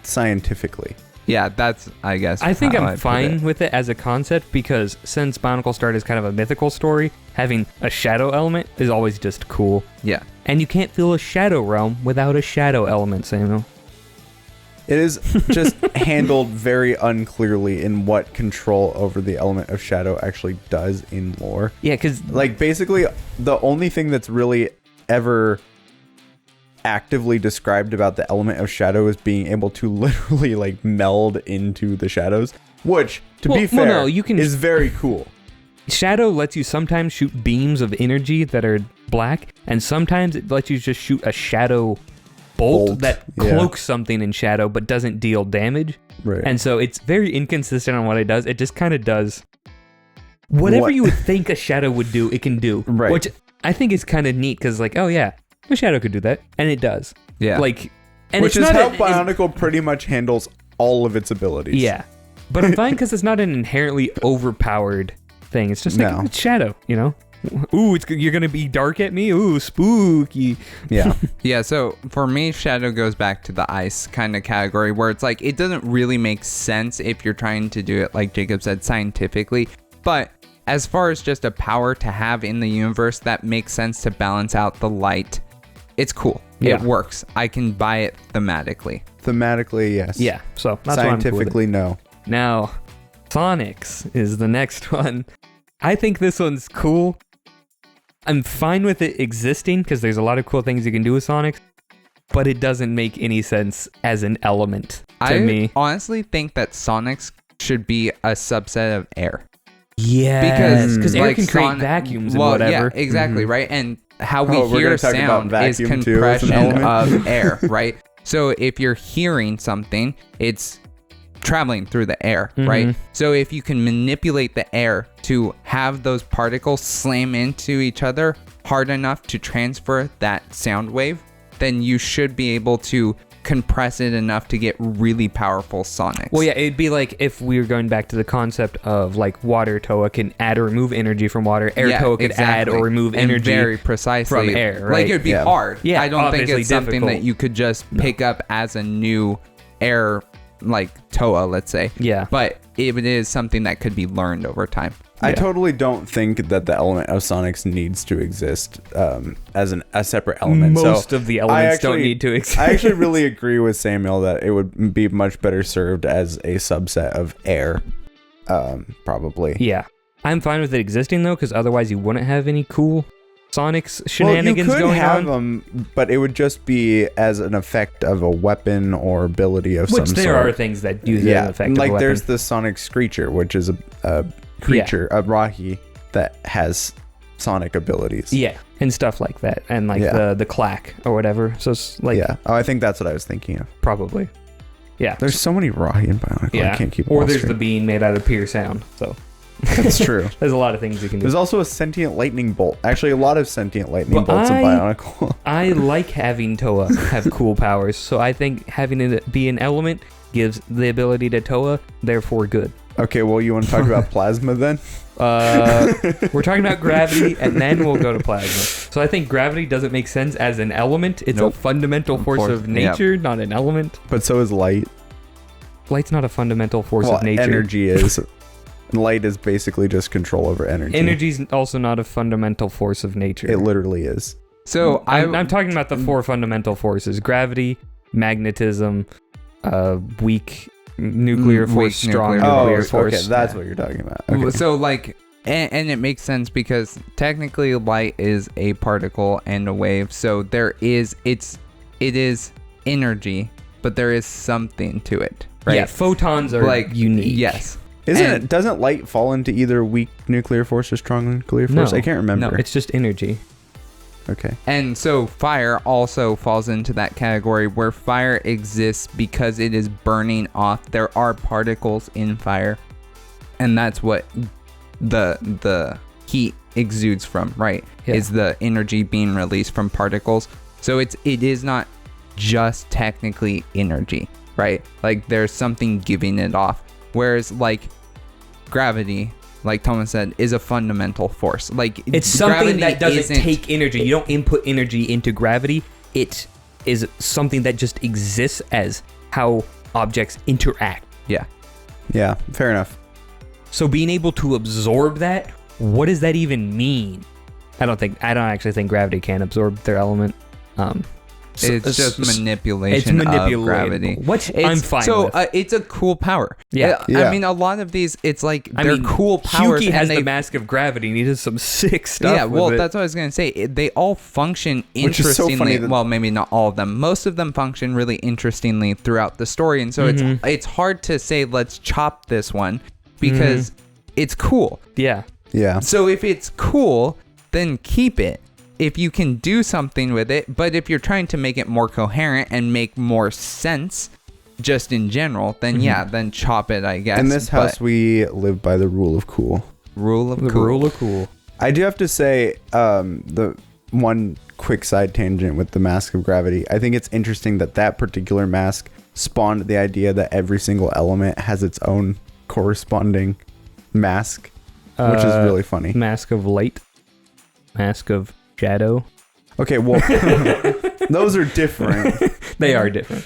scientifically. Yeah, that's, I guess. I think how I'm I'd put fine it. with it as a concept, because since Bionicle Start is kind of a mythical story, having a shadow element is always just cool. Yeah. And you can't feel a shadow realm without a shadow element, Samuel. It is just handled very unclearly in what control over the element of shadow actually does in lore. Yeah, because Like, basically, the only thing that's really ever actively described about the element of shadow is being able to literally, like, meld into the shadows, which, to be fair, is very cool. shadow lets you sometimes shoot beams of energy that are black, and sometimes it lets you just shoot a shadow bolt that cloaks something in shadow but doesn't deal damage. Right. And so it's very inconsistent on what it does. It just kind of does whatever you would think a shadow would do, it can do. Right. Which I think is kind of neat because, like, oh yeah, a shadow could do that, and it does. Yeah. Like, and Which it's is not how Bionicle pretty much handles all of its abilities. Yeah, but I'm fine because it's not an inherently overpowered thing. It's just like it's shadow, you know. Ooh, you're gonna be dark at me. Ooh, spooky. Yeah. Yeah, so for me, shadow goes back to the ice kind of category where it's like it doesn't really make sense if you're trying to do it, like Jacob said, scientifically. But as far as just a power to have in the universe that makes sense to balance out the light, it's cool. Yeah. It works. I can buy it thematically. Thematically, yes. Yeah, so that's why I'm cool with it. Scientifically, no. Now, Sonics is the next one. I think this one's cool. I'm fine with it existing because there's a lot of cool things you can do with Sonics, but it doesn't make any sense as an element to me. I honestly think that Sonics should be a subset of air. Yeah, because air like can create vacuums and well, whatever. Yeah, exactly, right? And how we we're hear gonna talk about sound is vacuum too as an compression element. of air, right? So if you're hearing something, it's traveling through the air, right? So if you can manipulate the air to have those particles slam into each other hard enough to transfer that sound wave, then you should be able to compress it enough to get really powerful sonics. Well, yeah, it'd be like if we were going back to the concept of like water Toa can add or remove energy from water, air Toa could add or remove and energy very precisely from air, right? Like it would be hard. Yeah, I don't think obviously it's something difficult. that you could just pick up as a new air, like Toa, let's say. Yeah. But it is something that could be learned over time. I totally don't think that the element of Sonics needs to exist as a separate element. Most of the elements don't need to exist. I actually really agree with Samuel that it would be much better served as a subset of air, probably. Yeah. I'm fine with it existing, though, because otherwise you wouldn't have any cool Sonics shenanigans well, you could going have on. them, but it would just be as an effect of a weapon or ability of some sort. Which there are things that do the effect of a like weapon. there's the Sonic Screecher, which is a creature, a rahi, that has sonic abilities. Yeah, and stuff like that. And like the clack or whatever. So it's like... Yeah. Oh, I think that's what I was thinking of. Probably. Yeah. There's so many rahi in Bionicle. I can't keep them Or all there's straight. the bean made out of pure sound. So... That's true. There's a lot of things you can do. There's also a sentient lightning bolt. Actually, a lot of sentient lightning bolts in Bionicle. I like having Toa have cool powers, so I think having it be an element gives the ability to Toa, therefore good. Okay, well, you want to talk about plasma then? We're talking about gravity, and then we'll go to plasma. So I think gravity doesn't make sense as an element. It's a fundamental force of nature, not an element. But so is light. Light's not a fundamental force of nature. Energy is. Light is basically just control over energy. Energy's also not a fundamental force of nature. It literally is. So I'm talking about the four fundamental forces: gravity, magnetism, weak nuclear force, strong nuclear force. Okay, that's what you're talking about. Okay. So like, and it makes sense because technically light is a particle and a wave. So it is energy, but there is something to it, right? Yeah, photons are like unique. Yes. Doesn't light fall into either weak nuclear force or strong nuclear force? No. I can't remember. No, it's just energy. Okay. And so fire also falls into that category where fire exists because it is burning off. There are particles in fire, and that's what the heat exudes from, right? Yeah. Is the energy being released from particles. So it is not just technically energy, right? Like there's something giving it off. Whereas like gravity, like Thomas said, is a fundamental force. Like it's something that doesn't isn't take energy. You don't input energy into gravity. It is something that just exists as how objects interact. Yeah. Yeah, fair enough. So being able to absorb that, what does that even mean? I don't actually think gravity can absorb their element. It's just manipulation of gravity. Which I'm fine with. It's a cool power. Yeah. I mean, a lot of these, it's like they're cool powers. Hyuki has and the mask of gravity, and he does some sick stuff. Yeah, well, with it. that's what I was gonna say. They all function Which is so interestingly. funny that- Well, maybe not all of them. Most of them function really interestingly throughout the story, and so it's hard to say let's chop this one because it's cool. Yeah. Yeah. So if it's cool, then keep it. If you can do something with it, but if you're trying to make it more coherent and make more sense just in general, then then chop it, I guess. In this house, we live by the rule of cool. Rule of cool. I do have to say, the one quick side tangent with the mask of gravity. I think it's interesting that particular mask spawned the idea that every single element has its own corresponding mask, which is really funny. Mask of light. Mask of shadow. Okay, well, those are different. They are different.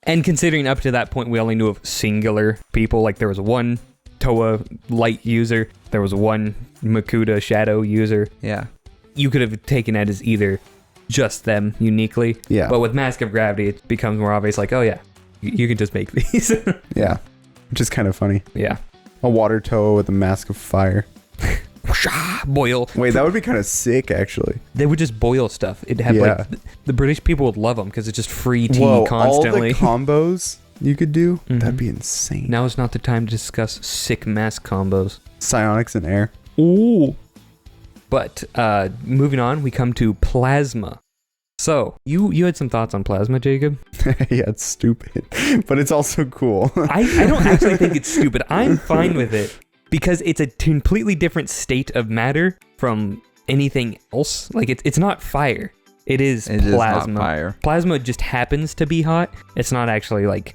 And considering up to that point, we only knew of singular people. Like there was one Toa light user. There was one Makuta shadow user. Yeah. you could have taken it as either just them uniquely. Yeah. But with Mask of Gravity, it becomes more obvious, like, oh yeah, you can just make these. Yeah. Which is kind of funny. Yeah. A water toe with a mask of fire. Boil. Wait, that would be kind of sick, actually. They would just boil stuff. It'd have like the British people would love them because it's just free tea constantly. All the combos you could do, Mhm. that'd be insane. Now is not the time to discuss sick mask combos. Psionics in air. Ooh. But moving on, we come to plasma. So you had some thoughts on plasma, Jacob? Yeah, it's stupid, but it's also cool. I don't actually think it's stupid. I'm fine with it because it's a completely different state of matter from anything else. Like it's not fire. It is plasma. Is not fire. Plasma just happens to be hot. It's not actually like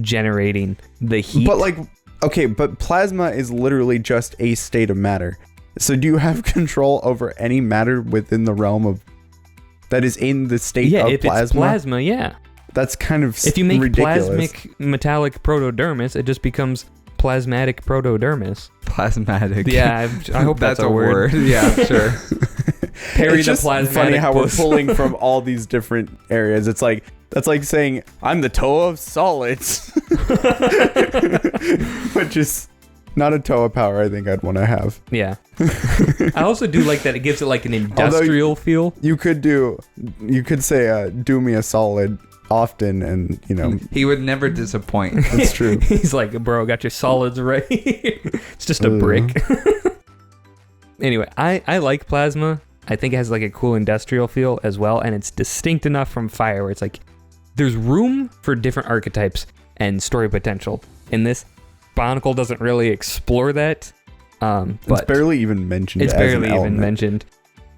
generating the heat. But like, okay, but plasma is literally just a state of matter. So do you have control over any matter within the realm of that is in the state of if plasma? it's plasma, yeah. That's kind of if you make ridiculous. plasmic metallic protodermis, it just becomes plasmatic protodermis. Plasmatic. Yeah, I hope that's a word. Yeah, sure. Parry It's the just plasmatic funny how puss. we're pulling from all these different areas. It's like that's like saying I'm the toe of solids, which is not a Toa power I think I'd want to have. Yeah. I also do like that it gives it like an industrial feel. You could say do me a solid often, and you know He would never disappoint. that's true. He's like, bro, got your solids right. It's just a brick. Anyway, I like plasma. I think it has like a cool industrial feel as well, and it's distinct enough from fire where it's like there's room for different archetypes and story potential. In this, Bionicle doesn't really explore that. But it's barely even mentioned. It's as an barely even element. mentioned.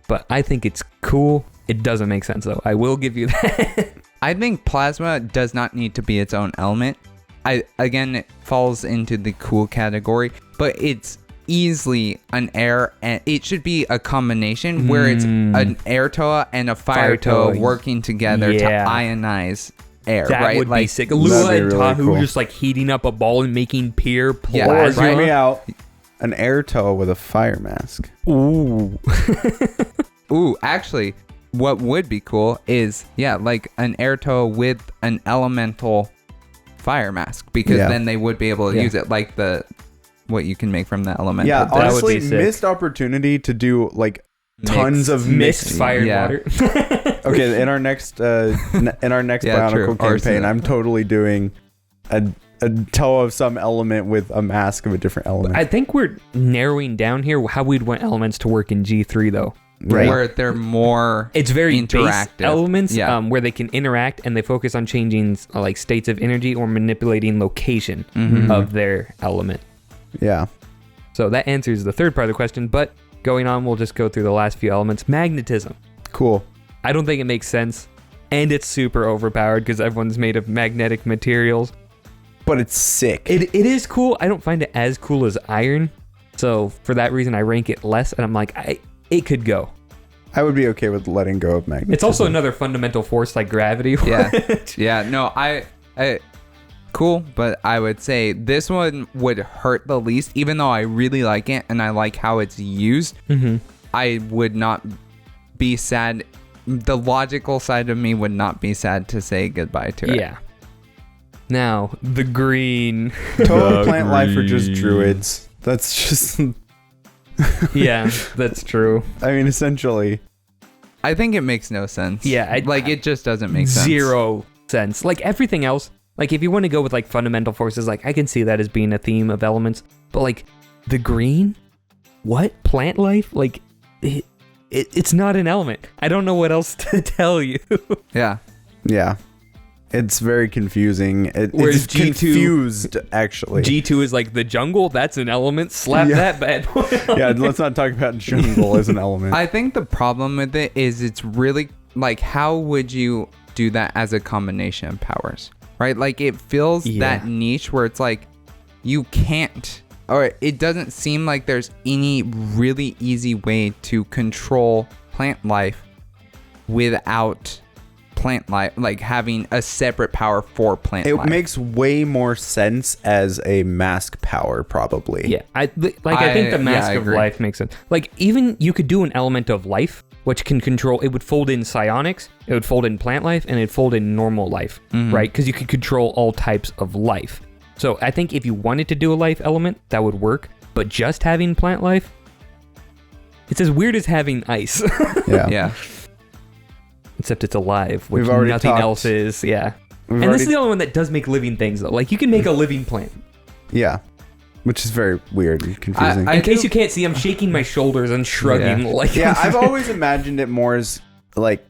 But I think it's cool. It doesn't make sense though. I will give you that. I think plasma does not need to be its own element. It falls into the cool category, but it's easily an air, and it should be a combination where it's an air Toa and a fire Toa working together to ionize air. That right? would like, be sick. Lua and really Tahu cool. just like heating up a ball and making pure plasma. Yeah, Or hear me out. An air Toa with a fire mask. Ooh. Ooh, actually, what would be cool is like an air Toa with an elemental fire mask, because then they would be able to use it like what you can make from the elemental. Yeah, that would honestly, be sick. missed opportunity to do like tons of Mixed fired Yeah. water. Okay, in our next Bionicle true. campaign, Arsenal. I'm totally doing a toe of some element with a mask of a different element. I think we're narrowing down here how we'd want elements to work in G3 though. Right. Where they're more It's very interactive base elements where they can interact and they focus on changing like states of energy or manipulating location of their element. Yeah. So that answers the third part of the question, but going on, we'll just go through the last few elements. Magnetism. Cool. I don't think it makes sense, and it's super overpowered because everyone's made of magnetic materials. But it's sick. It is cool. I don't find it as cool as iron, so for that reason, I rank it less, and I'm like, it could go. I would be okay with letting go of magnetism. It's also another fundamental force like gravity. No, I cool, but I would say this one would hurt the least, even though I really like it and I like how it's used. I would not be sad. The logical side of me would not be sad to say goodbye to it. Yeah. Now, the green. Total plant life are just druids. That's just. Yeah, that's true. I mean, essentially. I think it makes no sense. Yeah, it just doesn't make sense. Zero sense. Like everything else, like if you want to go with like fundamental forces, like I can see that as being a theme of elements. But like the green, what plant life? Like it's not an element. I don't know what else to tell you. Yeah. Yeah. It's very confusing. Whereas It's confused, actually. G2 is like the jungle. That's an element. Slap that bad boy on Yeah, there. let's not talk about jungle as an element. I think the problem with it is it's really like, how would you do that as a combination of powers, right? Like it feels that niche where it's like you can't, or it doesn't seem like there's any really easy way to control plant life without plant life, like having a separate power for plant life. It makes way more sense as a mask power, probably. Yeah, I think the mask I of agree. life makes sense. Like even you could do an element of life, which can control. It would fold in psionics, it would fold in plant life, and it'd fold in normal life, right? Because you could control all types of life. So I think if you wanted to do a life element, that would work. But just having plant life, it's as weird as having ice. Yeah. Yeah. Except it's alive, which We've already nothing talked- else is. Yeah. We've And this is already- the only one that does make living things, though. Like you can make a living plant. Yeah. Which is very weird and confusing. In case you can't see, I'm shaking my shoulders and shrugging. Yeah. Like Yeah, I've always imagined it more as like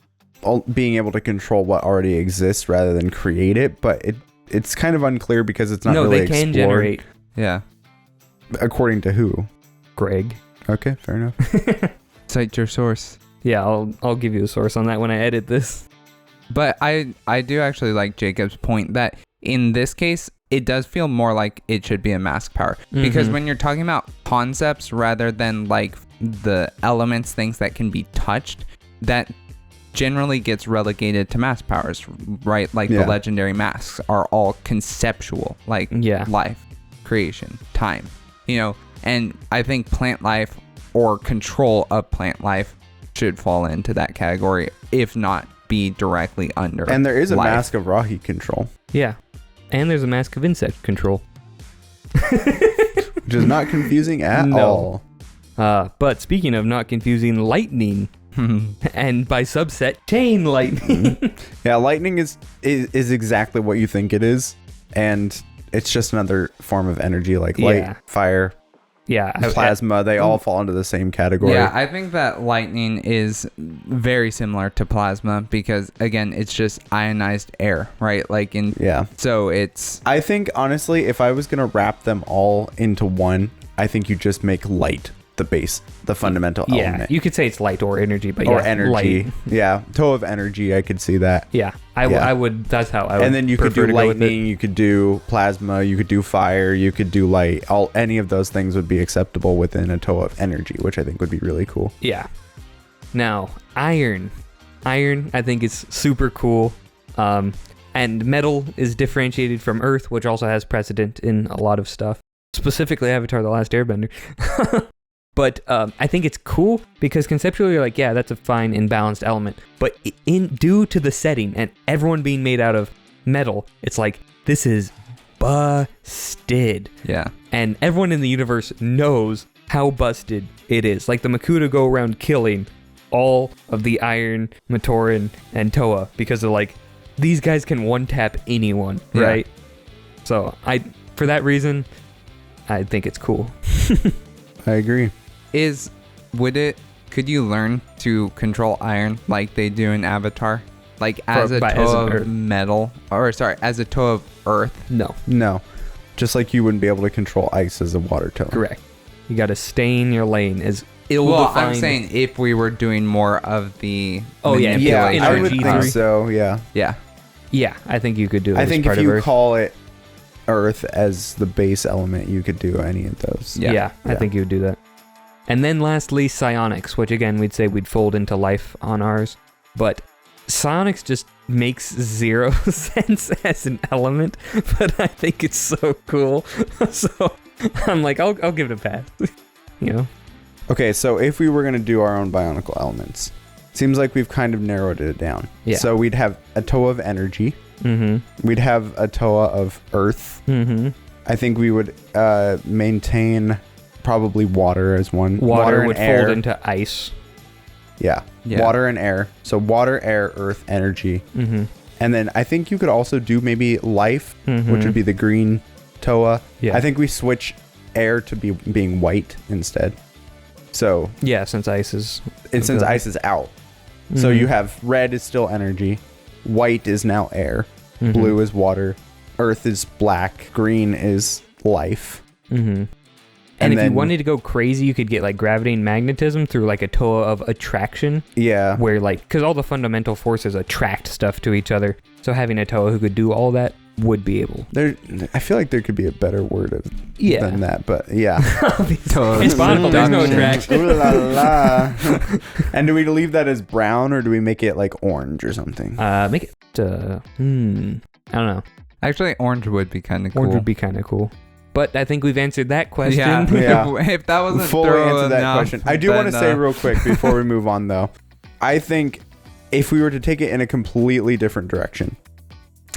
being able to control what already exists rather than create it, but it's kind of unclear because it's not no, really they can explored. generate. Yeah. According to who? Greg. Okay, fair enough. Cite your source. Yeah, I'll give you a source on that when I edit this. But I do actually like Jacob's point that in this case, it does feel more like it should be a mask power. Because when you're talking about concepts rather than like the elements, things that can be touched, that generally gets relegated to mask powers, right? Like the legendary masks are all conceptual, like life, creation, time, and I think plant life or control of plant life should fall into that category, if not be directly under. And there is a life. mask of rahi control, Yeah. And there's a mask of insect control. which is not confusing at No. all. But speaking of not confusing, lightning, and by subset, chain lightning. Yeah, lightning is exactly what you think it is, and it's just another form of energy like light, Yeah. fire, Yeah. plasma. They all fall into the same category. Yeah, I think that lightning is very similar to plasma because again, it's just ionized air, right? So it's I think honestly, if I was gonna wrap them all into one, I think you just make light the base, the fundamental Yeah, element. you could say it's light or energy, but Or yeah, energy. light. Yeah, toe of energy, I could see that. Yeah, Yeah. I would. That's how I would. And then you could prefer do to go with it. lightning, you could do plasma, you could do fire, you could do light. Any of those things would be acceptable within a toe of energy, which I think would be really cool. Yeah. Now, iron. Iron, I think is super cool. And metal is differentiated from earth, which also has precedent in a lot of stuff. Specifically, Avatar: The Last Airbender. But I think it's cool because conceptually you're like, yeah, that's a fine and balanced element. But due to the setting and everyone being made out of metal, it's like, this is busted. yeah. And everyone in the universe knows how busted it is. Like the Makuta go around killing all of the Iron, Matoran, and Toa because they're like, these guys can one-tap anyone, Yeah. right? So for that reason, I think it's cool. I agree. Could you learn to control iron like they do in Avatar? Like as a as toe an of earth. metal, or sorry, as a toe of earth? No, No. Just like you wouldn't be able to control ice as a water toe. correct. You got to stay in your lane as Well, ill-defined. I'm saying if we were doing more of the Oh, yeah, Yeah, in I our would G3. think so, yeah. yeah. Yeah, I think you could do it I as think part if of you Earth. call it earth as the base element, you could do any of those. Yeah. I think you would do that. And then lastly, psionics, which again, we'd say we'd fold into life on ours. But psionics just makes zero sense as an element, but I think it's so cool. So I'm like, I'll give it a pass. Okay, so if we were going to do our own Bionicle elements, seems like we've kind of narrowed it down. Yeah. So we'd have a Toa of energy. We'd have a Toa of earth. I think we would maintain probably water as one. Water and would air. fold into ice. Yeah. Water and air. So water, air, earth, energy. And then I think you could also do maybe life, which would be the green Toa. Yeah. I think we switch air to being white instead. So Yeah, since ice is... since ice is out. So you have red is still energy. White is now air. Blue is water. Earth is black. Green is life. And if then- you wanted to go crazy, you could get like gravity and magnetism through like a Toa of attraction. Yeah. Where like, because all the fundamental forces attract stuff to each other. So having a Toa who could do all that would be able. I feel like there could be a better word Yeah. than that, but yeah. It's Bionicle, there's no attraction. Ooh la la. And do we leave that as brown or do we make it like orange or something? Make it, I don't know. Actually, orange would be kind of cool. Orange would be kind of cool. But I think we've answered that question. Yeah. If that wasn't Fully thorough answer that enough, question. I do want to then, say real quick before we move on though. I think if we were to take it in a completely different direction,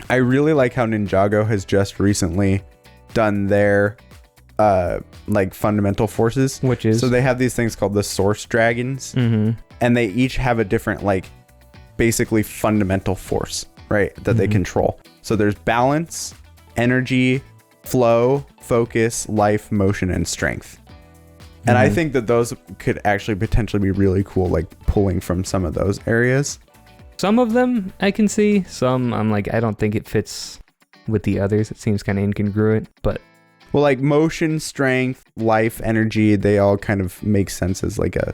I really like how Ninjago has just recently done their like fundamental forces. Which is? So they have these things called the source dragons. And they each have a different like basically fundamental force, right? That they control. So there's balance, energy, flow, focus, life, motion, and strength. And I think that those could actually potentially be really cool, like pulling from some of those areas. Some of them I can see. Some I'm like, I don't think it fits with the others. It seems kind of incongruent, but... Well, like motion, strength, life, energy, they all kind of make sense as like a...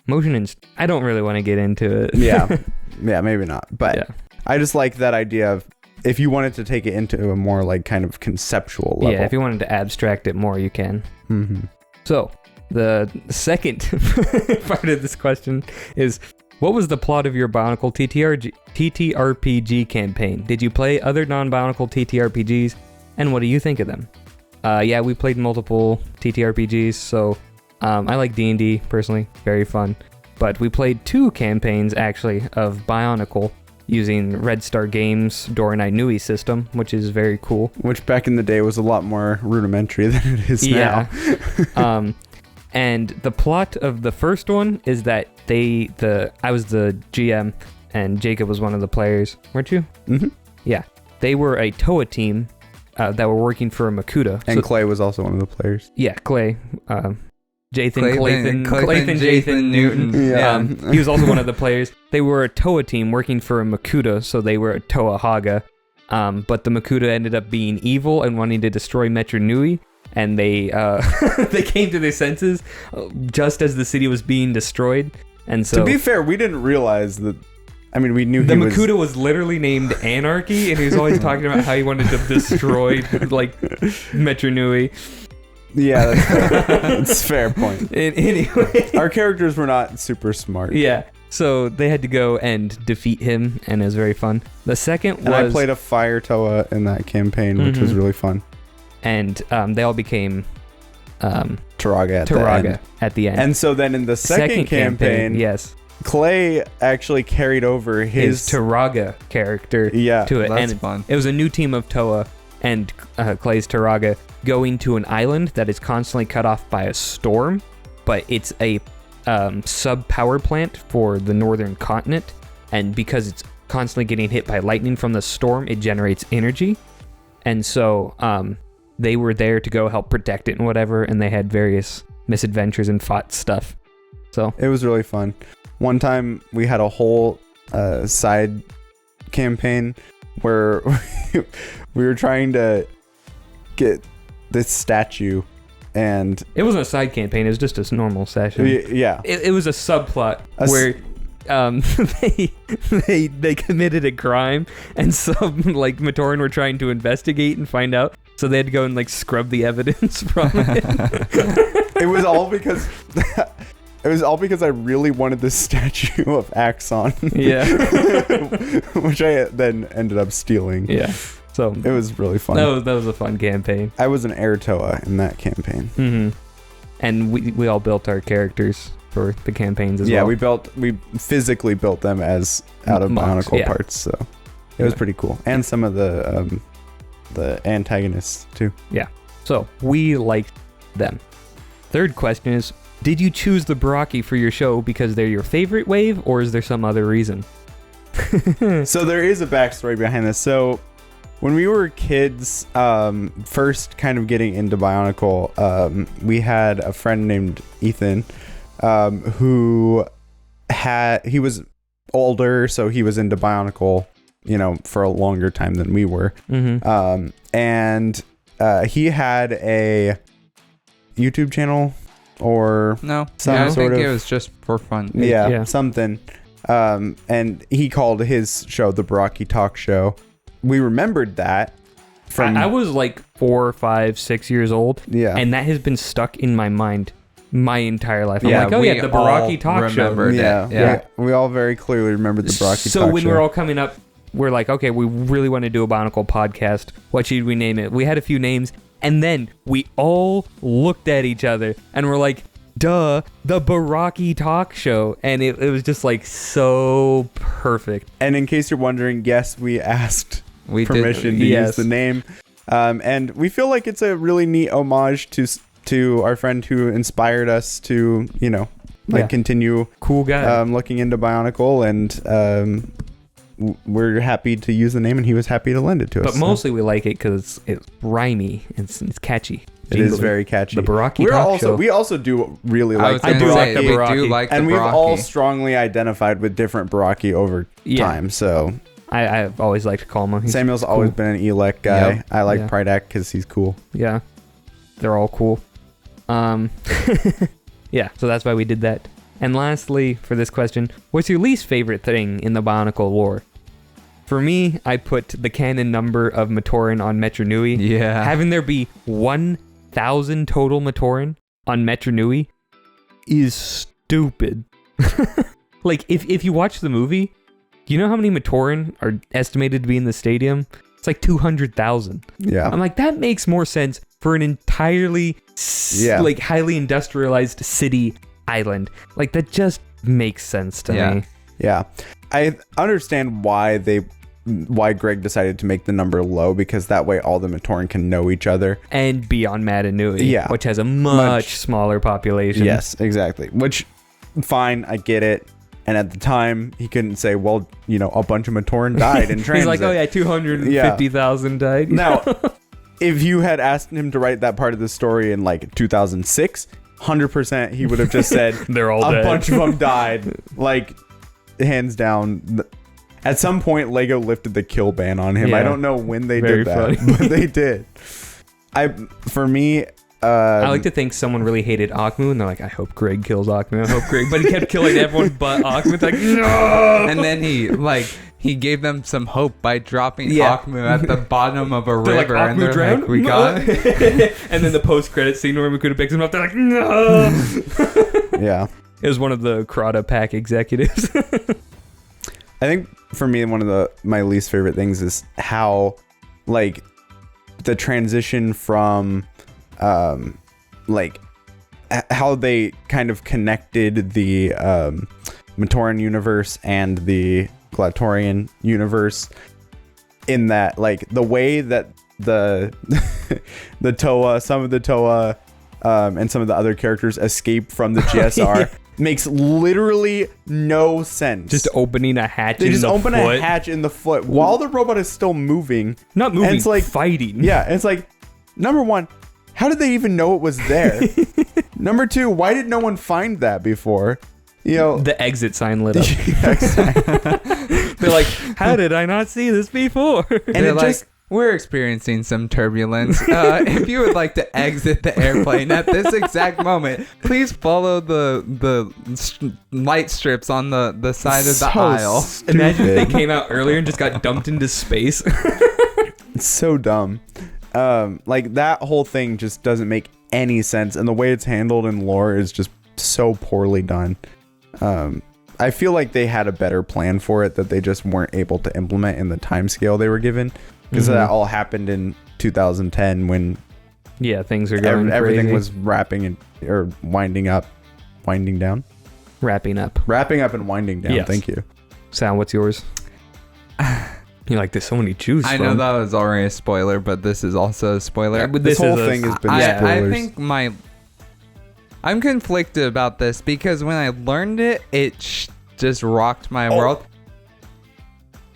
Motion and... I don't really want to get into it. Yeah. Yeah, maybe not. But Yeah. I just like that idea of if you wanted to take it into a more like kind of conceptual level. Yeah, if you wanted to abstract it more, you can. So, the second part of this question is, what was the plot of your Bionicle TTRPG campaign? Did you play other non-Bionicle TTRPGs, and what do you think of them? Yeah, we played multiple TTRPGs, so I like D&D personally, very fun. But we played 2 campaigns actually of Bionicle using Red Star Games' Doranai Nui system, which is very cool. Which back in the day was a lot more rudimentary than it is now. And the plot of the first one is that I was the GM and Jacob was one of the players, weren't you? Yeah. They were a Toa team that were working for a Makuta. And Clay was also one of the players. Yeah, Clay. Clayton, Jathan Jathan Newton. Yeah. He was also one of the players. They were a Toa team working for a Makuta, so they were a Toa Haga. But the Makuta ended up being evil and wanting to destroy Metro Nui, and they they came to their senses just as the city was being destroyed. And so, to be fair, we didn't realize that. I mean, we knew the he Makuta was literally named Anarchy, and he was always talking about how he wanted to destroy like Metro Nui. Yeah, that's a fair point. Anyway, Our characters were not super smart. yeah. So they had to go and defeat him, and it was very fun. The second was... And I played a Fire Toa in that campaign, which was really fun. And they all became... Turaga at the end. And so then in the second campaign, yes, Clay actually carried over his Turaga character to it. That's and fun. It was a new team of Toa and Clay's Turaga going to an island that is constantly cut off by a storm, but it's a sub-power plant for the northern continent, and because it's constantly getting hit by lightning from the storm, it generates energy. And so they were there to go help protect it and whatever, and they had various misadventures and fought stuff. So it was really fun. One time we had a whole side campaign where we were trying to get this statue, and it wasn't a side campaign, it was just a normal session. Yeah. It was a subplot where they committed a crime, and some like Matoran were trying to investigate and find out, so they had to go and like scrub the evidence from it. It was all because I really wanted this statue of Axon. Yeah. Which I then ended up stealing. Yeah. So it was really fun. That was a fun campaign. I was an Air Toa in that campaign. Mm-hmm. And we all built our characters for the campaigns as Yeah, well. we physically built them as out of Mocks, Bionicle yeah. parts, so it was pretty cool. And some of the antagonists too. Yeah. So we liked them. Third question is, did you choose the Barraki for your show because they're your favorite wave, or is there some other reason? So there is a backstory behind this. So when we were kids, first kind of getting into Bionicle, we had a friend named Ethan, who he was older, so he was into Bionicle, for a longer time than we were. Mm-hmm. And he had a YouTube channel or No. some Yeah, I sort think of it was just for fun. yeah, something. And he called his show the Barraki Talk Show. We remembered that from I was like 4, 5, 6 years old, yeah, and that has been stuck in my mind my entire life. I'm Yeah, like, oh we yeah, the Barraki all Talk Show. remembered it. yeah, Yeah. We all very clearly remember the Barraki So Talk when Show. we're all coming up, we're like, okay, we really want to do a Bionicle podcast. What should we name it? We had a few names, and then we all looked at each other and we're like, duh, the Barraki Talk Show. And it was just like so perfect. And in case you're wondering, yes, we asked We did. permission to yes. use the name, and we feel like it's a really neat homage to our friend who inspired us to Yeah. continue Cool guy. looking into Bionicle, and we're happy to use the name, and he was happy to lend it to us. But so. mostly we like it because it's rhymey and it's catchy. It is Jingly. very catchy. The Barraki Talk Show. We also do really I like was the I gonna do say, like the we Barraki. do like the and we've Barraki. all strongly identified with different Barraki over Yeah. time. So I've always liked Kalma. He's Samuel's always cool. been an Elec guy. Yep. I like Yeah. Prydak because he's cool. Yeah. They're all cool. Yeah, so that's why we did that. And lastly, for this question, what's your least favorite thing in the Bionicle lore? For me, I put the canon number of Matoran on Markjuly. Yeah. Having there be 1,000 total Matoran on Markjuly is stupid. Like, if you watch the movie, do you know how many Matoran are estimated to be in the stadium? It's like 200,000. Yeah. I'm like, that makes more sense for an entirely like highly industrialized city island. Like, that just makes sense to me. Yeah. I understand why Greg decided to make the number low, because that way all the Matoran can know each other. And be on Matanui, Yeah. which has a much smaller population. Yes, exactly. Which, fine, I get it. And at the time, he couldn't say, well, a bunch of Matoran died in transit. He's like, oh yeah, 250,000 died. Now, if you had asked him to write that part of the story in like 2006, 100% he would have just said, They're all a dead. bunch of them died. Like, hands down. At some point, Lego lifted the kill ban on him. Yeah. I don't know when they Very did that, funny. but they did. For me, I like to think someone really hated Akmu, and they're like, I hope Greg kills Akmu. I hope Greg. But he kept killing everyone but Akmu. It's like, no! And then he gave them some hope by dropping Yeah. Akmu at the bottom of a They're like, river, and Akmu they're drowned? like, we got it. And then the post-credit scene where Makuta picks him up, they're like, no! yeah. It was one of the Krata Pack executives. I think for me, one of my least favorite things is how, like, the transition from, how they kind of connected the Matoran universe and the Glatorian universe, in that, like, the way that the the Toa, some of the Toa, and some of the other characters escape from the GSR Yeah. makes literally no sense. Just opening a hatch They in just the open foot. a hatch in the foot while the robot is still moving. Not moving, And it's like fighting. Yeah, it's like, number one, how did they even know it was there? Number two, why did no one find that before? The exit sign lit up. Yeah, exactly. They're like, how did I not see this before? And They're it like, just we're experiencing some turbulence. If you would like to exit the airplane at this exact moment, please follow the light strips on the side of the so aisle. Imagine if they stupid. came out earlier and just got dumped into space. It's so dumb. Like, that whole thing just doesn't make any sense, and the way it's handled in lore is just so poorly done. I feel like they had a better plan for it that they just weren't able to implement in the time scale they were given, because that all happened in 2010 when Yeah, things are going everything crazy. was wrapping or winding down. wrapping up. Wrapping up and winding down. Yes. Thank you. Sal, what's yours? You're like, there's so many to choose I from. know that was already a spoiler, but this is also a spoiler. But This whole is a- thing has been I spoilers. think I'm conflicted about this because when I learned it, it just rocked my world.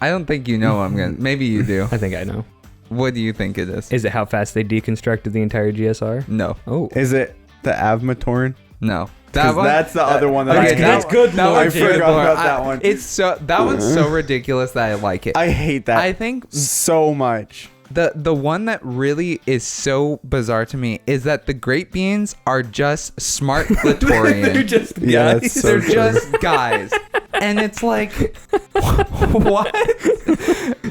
I don't think you know I'm gonna. Maybe you do. I think I know. What do you think it is? Is it how fast they deconstructed the entire GSR? No, Oh. Is it the Matoran? no. 'Cause that's the other one that okay, I hate. that's good That lore, one's I Jacob. forgot lore. about that one. It's so that one's so ridiculous that I like it. I hate that I think so much. the one that really is so bizarre to me is that the great beings are just smart They're Glatorian. just Yeah, guys. that's so They're true. just guys. And it's like, what?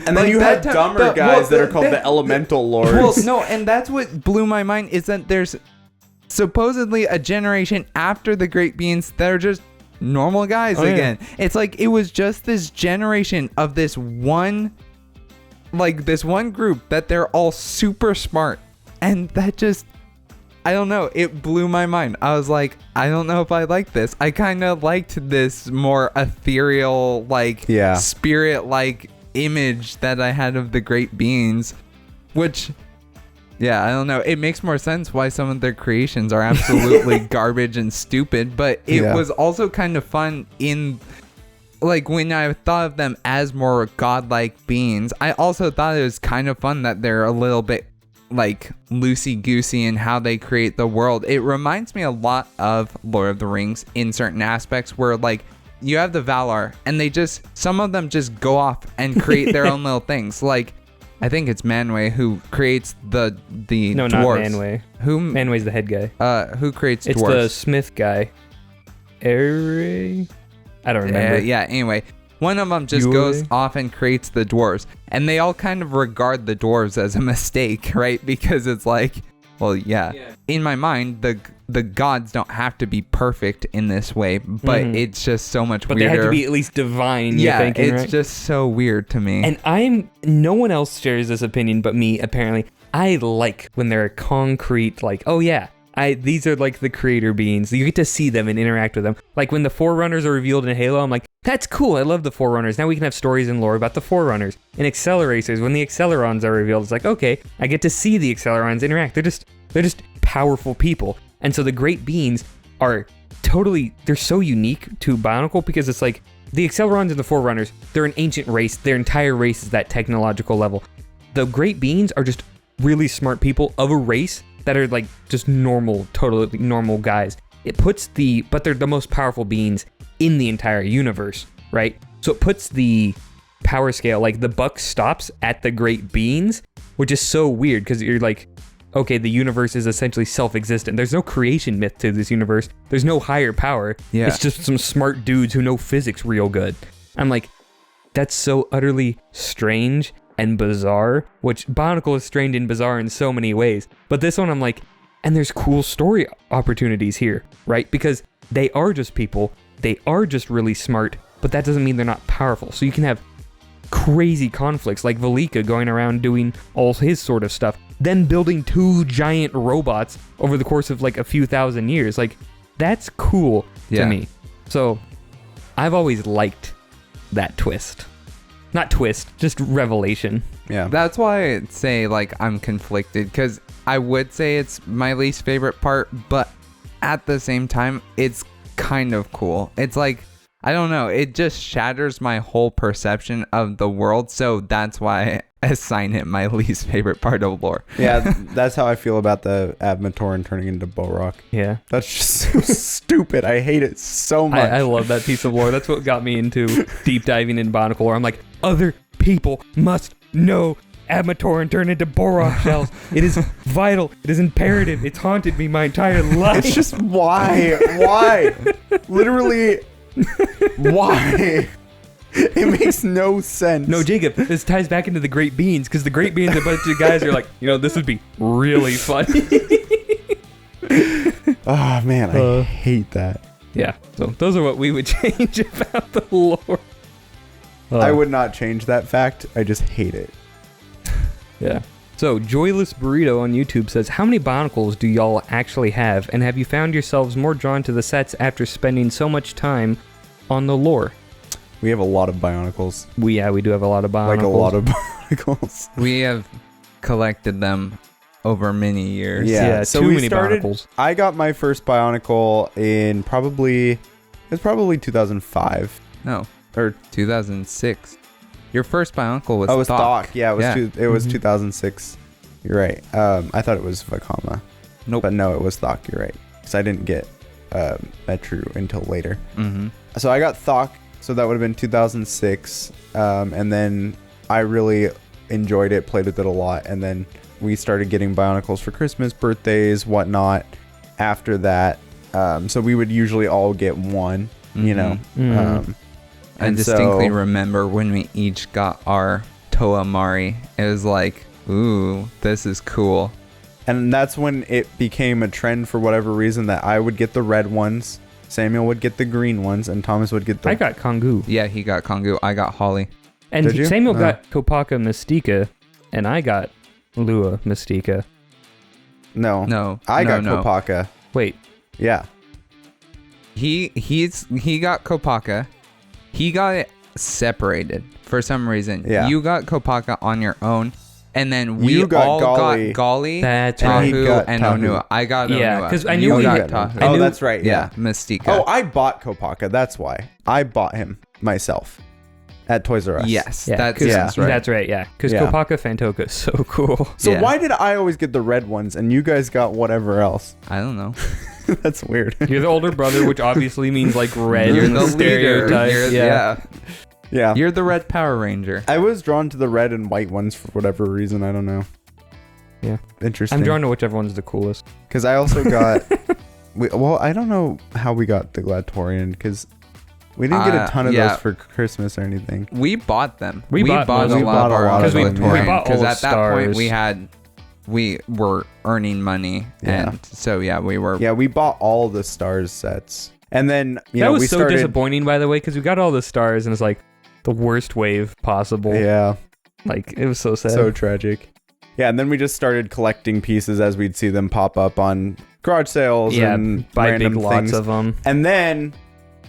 And then you have dumber guys that are called the Elemental Lords. Well, no, and that's what blew my mind is that there's supposedly a generation after the great beings that are just normal guys Oh, yeah. again. It's like it was just this generation of this one group that they're all super smart, and that just, I don't know, it blew my mind. I was like, I don't know if I like this. I kind of liked this more ethereal, spirit like image that I had of the great beings, which, yeah, I don't know. It makes more sense why some of their creations are absolutely garbage and stupid, but it was also kind of fun in, like, when I thought of them as more godlike beings. I also thought it was kind of fun that they're a little bit, like, loosey-goosey in how they create the world. It reminds me a lot of Lord of the Rings in certain aspects where, like, you have the Valar, and some of them just go off and create their own little things. Like, I think it's Manwë who creates the No, dwarves. not Manwë. Who Manwë's the head guy. who creates It's dwarves? the Smith guy. I don't remember. Yeah, anyway. One of them just Yuri? goes off and creates the dwarves. And they all kind of regard the dwarves as a mistake, right? Because it's like, well, yeah. In my mind, the gods don't have to be perfect in this way, but it's just so much But weirder. they had to be at least divine, you're yeah, thinking, it's right? just so weird to me. And no one else shares this opinion but me, apparently. I like when they're concrete, like, oh yeah, these are like the creator beings. You get to see them and interact with them. Like when the Forerunners are revealed in Halo, I'm like, that's cool. I love the Forerunners. Now we can have stories and lore about the Forerunners. In Acceleracers, when the Accelerons are revealed, it's like, okay, I get to see the Accelerons interact. They're just powerful people. And so the great beings are they're so unique to Bionicle because it's like the Accelerons and the Forerunners, they're an ancient race. Their entire race is that technological level. The great beings are just really smart people of a race that are like just totally normal guys. But they're the most powerful beings in the entire universe, right? So it puts the power scale, like the buck stops at the great beings, which is so weird because you're like, okay, the universe is essentially self-existent. There's no creation myth to this universe. There's no higher power. Yeah. It's just some smart dudes who know physics real good. I'm like, that's so utterly strange and bizarre, which Bionicle is strange and bizarre in so many ways. But this one, I'm like, and there's cool story opportunities here, right? Because they are just people. They are just really smart, but that doesn't mean they're not powerful. So you can have crazy conflicts like Velika going around doing all his sort of stuff, then building 2 giant robots over the course of like a few thousand years. Like, that's cool to me. So I've always liked that twist. Not twist, just revelation. Yeah. That's why I say, like, I'm conflicted, because I would say it's my least favorite part, but at the same time, it's kind of cool. It's like, I don't know, it just shatters my whole perception of the world, so that's why I assign it my least favorite part of lore. Yeah, that's how I feel about the Matoran turning into Bohrok. Yeah. That's just so stupid. I hate it so much. I love that piece of lore. That's what got me into deep diving in Bionicle lore. I'm like, other people must know Matoran turned into Bohrok shells. It is vital. It is imperative. It's haunted me my entire life. It's just why? Why? Literally, why? It makes no sense. No, Jacob, this ties back into the Great Beans, because the Great Beans are a bunch of guys who are like, this would be really funny. Oh, man, I hate that. Yeah, so those are what we would change about the lore. I would not change that fact. I just hate it. Yeah. So, Joyless Burrito on YouTube says, how many Bionicles do y'all actually have? And have you found yourselves more drawn to the sets after spending so much time on the lore? We have a lot of Bionicles. We do have a lot of Bionicles. Like a lot of Bionicles. We have collected them over many years. Yeah, so too we many started. Bionicles. I got my first Bionicle in probably 2005 No, or 2006. Your first Bionicle was it was Thok. Thok. Yeah, it was Mhm. 2006. You're right. I thought it was Vakama. Nope. But no, it was Thok. You're right. Because I didn't get Metru until later. Mm-hmm. So I got Thok. So that would have been 2006. And then I really enjoyed it, played with it a lot. And then we started getting Bionicles for Christmas, birthdays, whatnot. After that, so we would usually all get one, you know. Mhm. I And distinctly so- remember when we each got our Toa Mari. It was like, ooh, this is cool. And that's when it became a trend for whatever reason that I would get the red ones, Samuel would get the green ones, and Thomas would get the... I got Kongu. Yeah, he got Kongu. I got Holly. And Did you? Samuel Oh. got Kopaka Mystica, and I got Lua Mystica. No. No, I got no. Kopaka. Wait, Yeah. He got Kopaka. He got it separated for some reason. Yeah. You got Kopaka on your own, and then we You got all Gali. got Gali, that's And right. he Tahu, got and Tahu. Onua. I got Yeah, Onua. 'cause I knew You we got had- Tahu. I Oh, knew- that's right. Yeah, Yeah. Mystica. Oh, I bought Kopaka. That's why. I bought him myself at Toys R Us. yes, Yeah, that 'cause- sounds right. That's right, yeah. Because Yeah. Kopaka Fantoka is so cool. So Yeah. why did I always get the red ones and you guys got whatever else? I don't know. That's weird. You're the older brother, which obviously means like red. You're in the leader. stereotype. Yeah. Yeah. You're the Red Power Ranger. I was drawn to the red and white ones for whatever reason. I don't know. Yeah. Interesting. I'm drawn to whichever one's the coolest. Because I also got... well, I don't know how we got the Glatorian because we didn't get a ton of yeah. those for Christmas or anything. We bought them. We bought most a of lot them. of our Because we bought all because the at that point stars. we were earning money, Yeah. and so yeah, we were. Yeah, we bought all the stars sets. And then, you That know, was we so started... disappointing, by the way, because we got all the stars and it's like the worst wave possible. Yeah. Like, it was so sad. So tragic. Yeah, and then we just started collecting pieces as we'd see them pop up on garage sales yeah, and buy random big lots things. of them. And then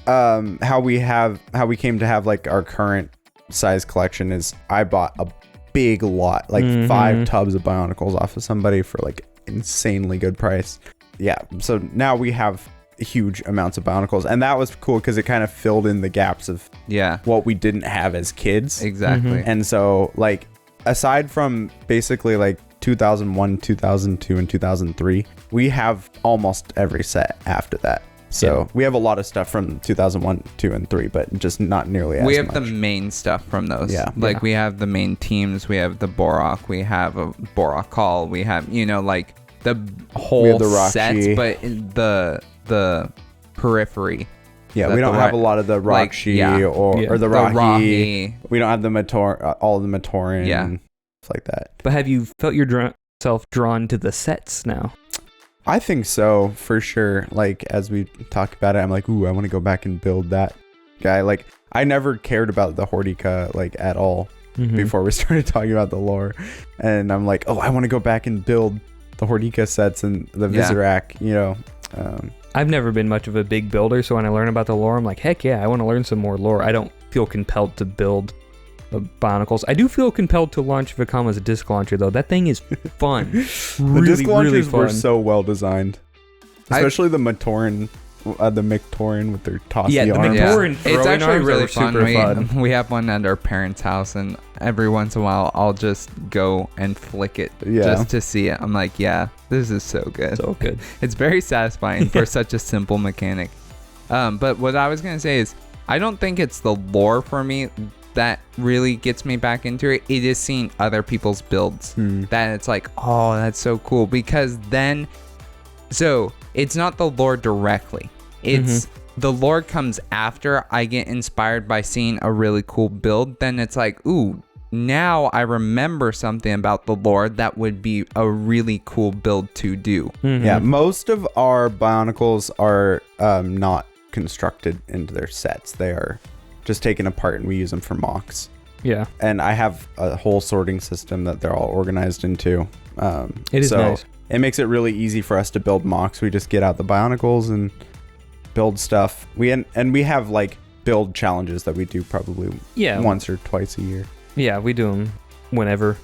how we came to have like our current size collection is I bought a big lot, like Mhm. 5 tubs of Bionicles off of somebody for like insanely good price. Yeah, so now we have huge amounts of Bionicles, and that was cool because it kind of filled in the gaps of Yeah, what we didn't have as kids. exactly. Mhm. And so, like, aside from basically like 2001, 2002, and 2003, we have almost every set after that. So we have a lot of stuff from 2001, 2, and 3, but just not nearly as much. We have the main stuff from those. Yeah. Like Yeah. we have the main teams. We have the Bohrok. We have a Bohrok call. We have, you know, like the whole the sets, Rahi. but in the periphery. Yeah, Is we that don't the have right- a lot of the like, Rakshi yeah. or the The Rahi. Rahi. We don't have the all of the Matoran. Yeah. And stuff like that. But have you felt yourself drawn to the sets now? I think so, for sure. Like, as we talk about it, I'm like, ooh, I want to go back and build that guy. Like, I never cared about the Rhotuka, like, at all Mhm. before we started talking about the lore. And I'm like, oh, I want to go back and build the Rhotuka sets and the Yeah. Visorak, you know. I've never been much of a big builder, so when I learn about the lore, I'm like, heck yeah, I want to learn some more lore. I don't feel compelled to build the Bionicles. I do feel compelled to launch Vakama's disc launcher, though. That thing is fun. The really, disc launchers really fun. were so well designed. Especially the Matoran, the Matoran with their tossy Yeah, the arms. Matoran It's throwing actually arms really are fun. super fun. We have one at our parents' house, and every once in a while, I'll just go and flick it Yeah. just to see it. I'm like, yeah, this is so good. So good. It's very satisfying for such a simple mechanic. But what I was gonna say is, I don't think it's the lore for me that really gets me back into it. It is seeing other people's builds that it's like, oh, that's so cool. Because then, so it's not the lore directly. It's the lore comes after I get inspired by seeing a really cool build. Then it's like, ooh, now I remember something about the lore that would be a really cool build to do. Yeah, most of our Bionicles are not constructed into their sets. They are just taken apart and we use them for mocks. Yeah. And I have a whole sorting system that they're all organized into. It is nice. It makes it really easy for us to build mocks. We just get out the Bionicles and build stuff. We have like build challenges that we do probably once or twice a year. Yeah, we do them whenever,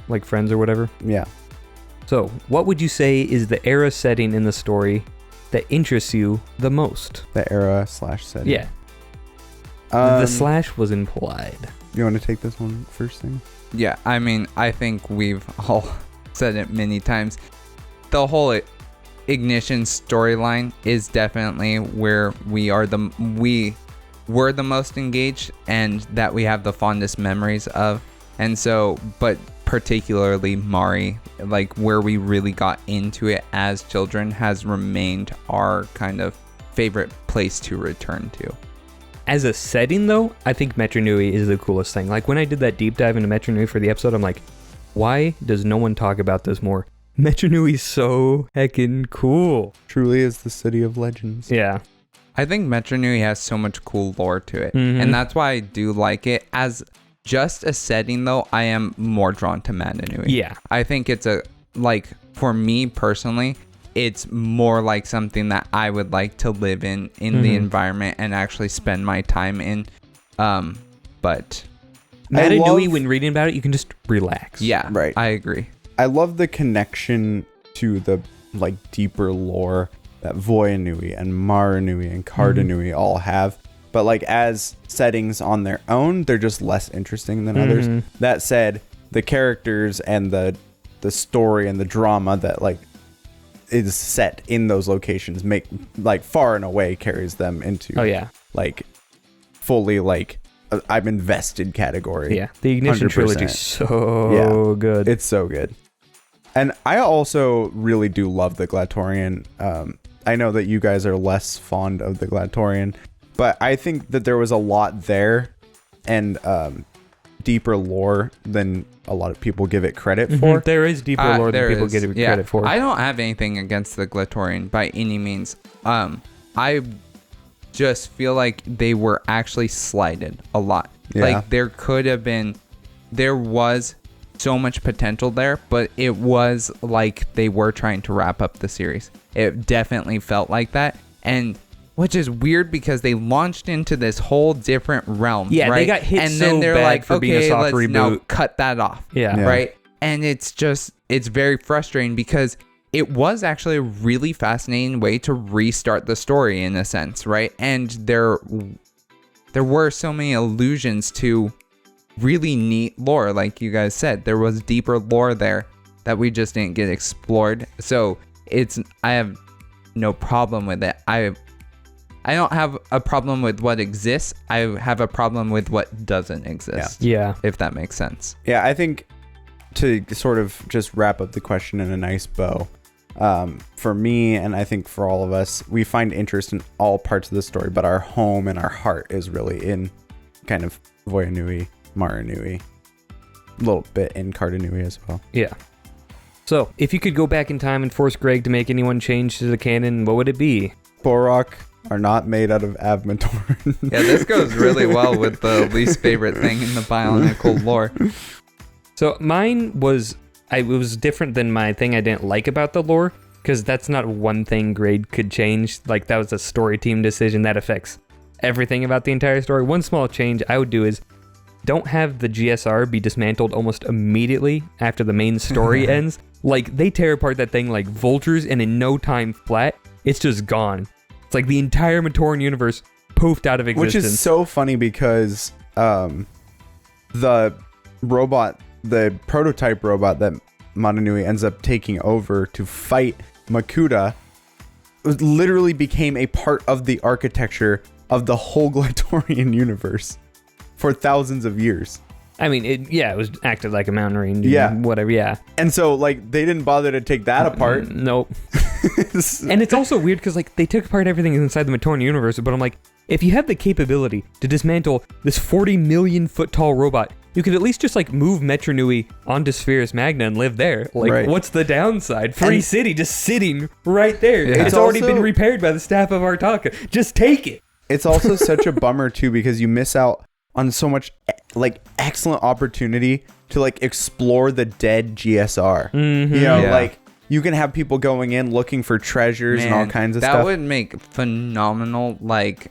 like friends or whatever. Yeah. So, what would you say is the era setting in the story that interests you the most? The era/setting. Yeah. The slash was implied. You want to take this one first thing? Yeah, I mean, I think we've all said it many times. The whole Ignition storyline is definitely where we were the most engaged and that we have the fondest memories of. And so, but particularly Mari, like where we really got into it as children, has remained our kind of favorite place to return to. As a setting, though, I think Metro Nui is the coolest thing. Like, when I did that deep dive into Metro Nui for the episode, I'm like, why does no one talk about this more? Metro Nui is so heckin' cool. Truly is the city of legends. Yeah. I think Metro Nui has so much cool lore to it. Mm-hmm. And that's why I do like it. As just a setting, though, I am more drawn to Mandanui. Yeah. I think it's for me personally, it's more like something that I would like to live in the environment and actually spend my time in. But Mandanui, when reading about it, you can just relax. yeah, Right. I agree. I love the connection to the like deeper lore that Voyanui and Maranui and Cardanui all have. But like as settings on their own, they're just less interesting than others. That said, the characters and the story and the drama that like is set in those locations make like far and away carries them into like fully like I'm invested category. Yeah. The Ignition 100%. trilogy is so good. It's so good. And I also really do love the Glatorian. I know that you guys are less fond of the Glatorian, but I think that there was a lot there and deeper lore than a lot of people give it credit for. There is deeper lore than people give it credit for. I don't have anything against the Glatorian by any means. I just feel like they were actually slighted a lot. Yeah. Like there was so much potential there, but it was like they were trying to wrap up the series. It definitely felt like that. And which is weird because they launched into this whole different realm. Yeah, right? they got hit and so then they're bad like, for being a okay, soft let's now reboot. cut that off. Yeah. Right. And it's very frustrating because it was actually a really fascinating way to restart the story in a sense, right? And there were so many allusions to really neat lore, like you guys said. There was deeper lore there that we just didn't get explored. So I have no problem with it. I don't have a problem with what exists. I have a problem with what doesn't exist. Yeah. If that makes sense. Yeah, I think to sort of just wrap up the question in a nice bow, for me, and I think for all of us, we find interest in all parts of the story, but our home and our heart is really in kind of Voyanui, Maranui, a little bit in Cardanui as well. Yeah. So, if you could go back in time and force Greg to make anyone change to the canon, what would it be? Bohrok are not made out of Matoran. Yeah, this goes really well with the least favorite thing in the Bionicle lore. So mine was, it was different than my thing I didn't like about the lore, because that's not one thing Greg could change. Like, that was a story team decision that affects everything about the entire story. One small change I would do is don't have the GSR be dismantled almost immediately after the main story ends. Like, they tear apart that thing like vultures, and in no time flat, it's just gone. It's like the entire Matoran universe poofed out of existence. Which is so funny because the prototype robot that Mananui ends up taking over to fight Makuta literally became a part of the architecture of the whole Glatorian universe for thousands of years. I mean, it was acted like a mountain range. Yeah. Whatever, yeah. And so, like, they didn't bother to take that apart. Nope. And it's also weird because, like, they took apart everything inside the Matoran universe, but I'm like, if you have the capability to dismantle this 40 million foot tall robot, you could at least just, like, move Metro Nui onto Spherus Magna and live there. Like, Right. what's the downside? Free city just sitting right there. Yeah. It's already also- been repaired by the staff of Artaka. Just take it. It's also such a bummer, too, because you miss out on so much like excellent opportunity to like explore the dead GSR. Mm-hmm. You know, Yeah. like you can have people going in looking for treasures and all kinds of stuff. That would make phenomenal like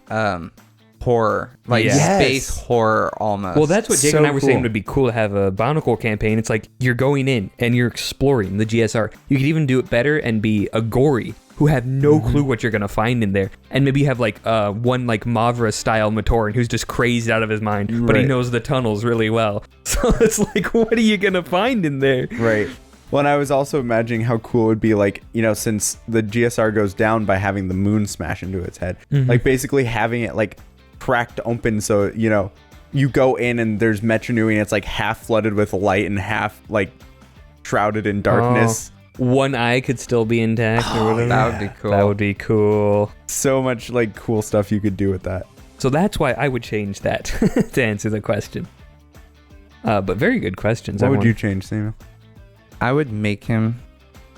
horror, like Yes. space horror almost. Well, that's what Jake So and I were saying cool. would be cool to have a Bionicle campaign. It's like you're going in and you're exploring the GSR. You could even do it better and be a gory who have no clue what you're gonna find in there, and maybe have like one like Mavra style Matoran who's just crazed out of his mind, but he Right. knows the tunnels really well. So it's like, what are you gonna find in there? Right. Well, and I was also imagining how cool it would be, like, you know, since the GSR goes down by having the moon smash into its head, like basically having it like cracked open so, you know, you go in and there's Metronui and it's like half flooded with light and half like shrouded in darkness. One eye could still be intact or whatever. that would be cool. That would be cool. So much like cool stuff you could do with that. So that's why I would change that to answer the question. But very good questions. What would everyone. you change, Samuel? I would make him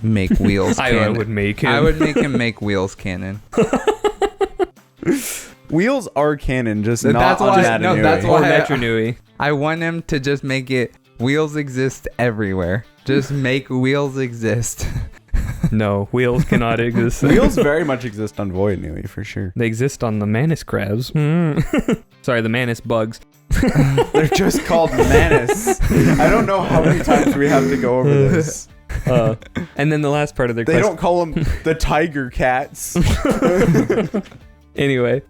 make wheels I canon. would make him. I would make him make wheels canon. Wheels are canon, just That's not why- on no, Matanui. that's Or why- Metronui. I want him to just make it wheels exist everywhere. Just make wheels exist. No, wheels cannot exist. Wheels very much exist on Void Nui for sure. They exist on the Manus crabs. Sorry, the Manus bugs. They're just called Manus. I don't know how many times we have to go over this. And then the last part of their They question. don't call them the tiger cats. Anyway,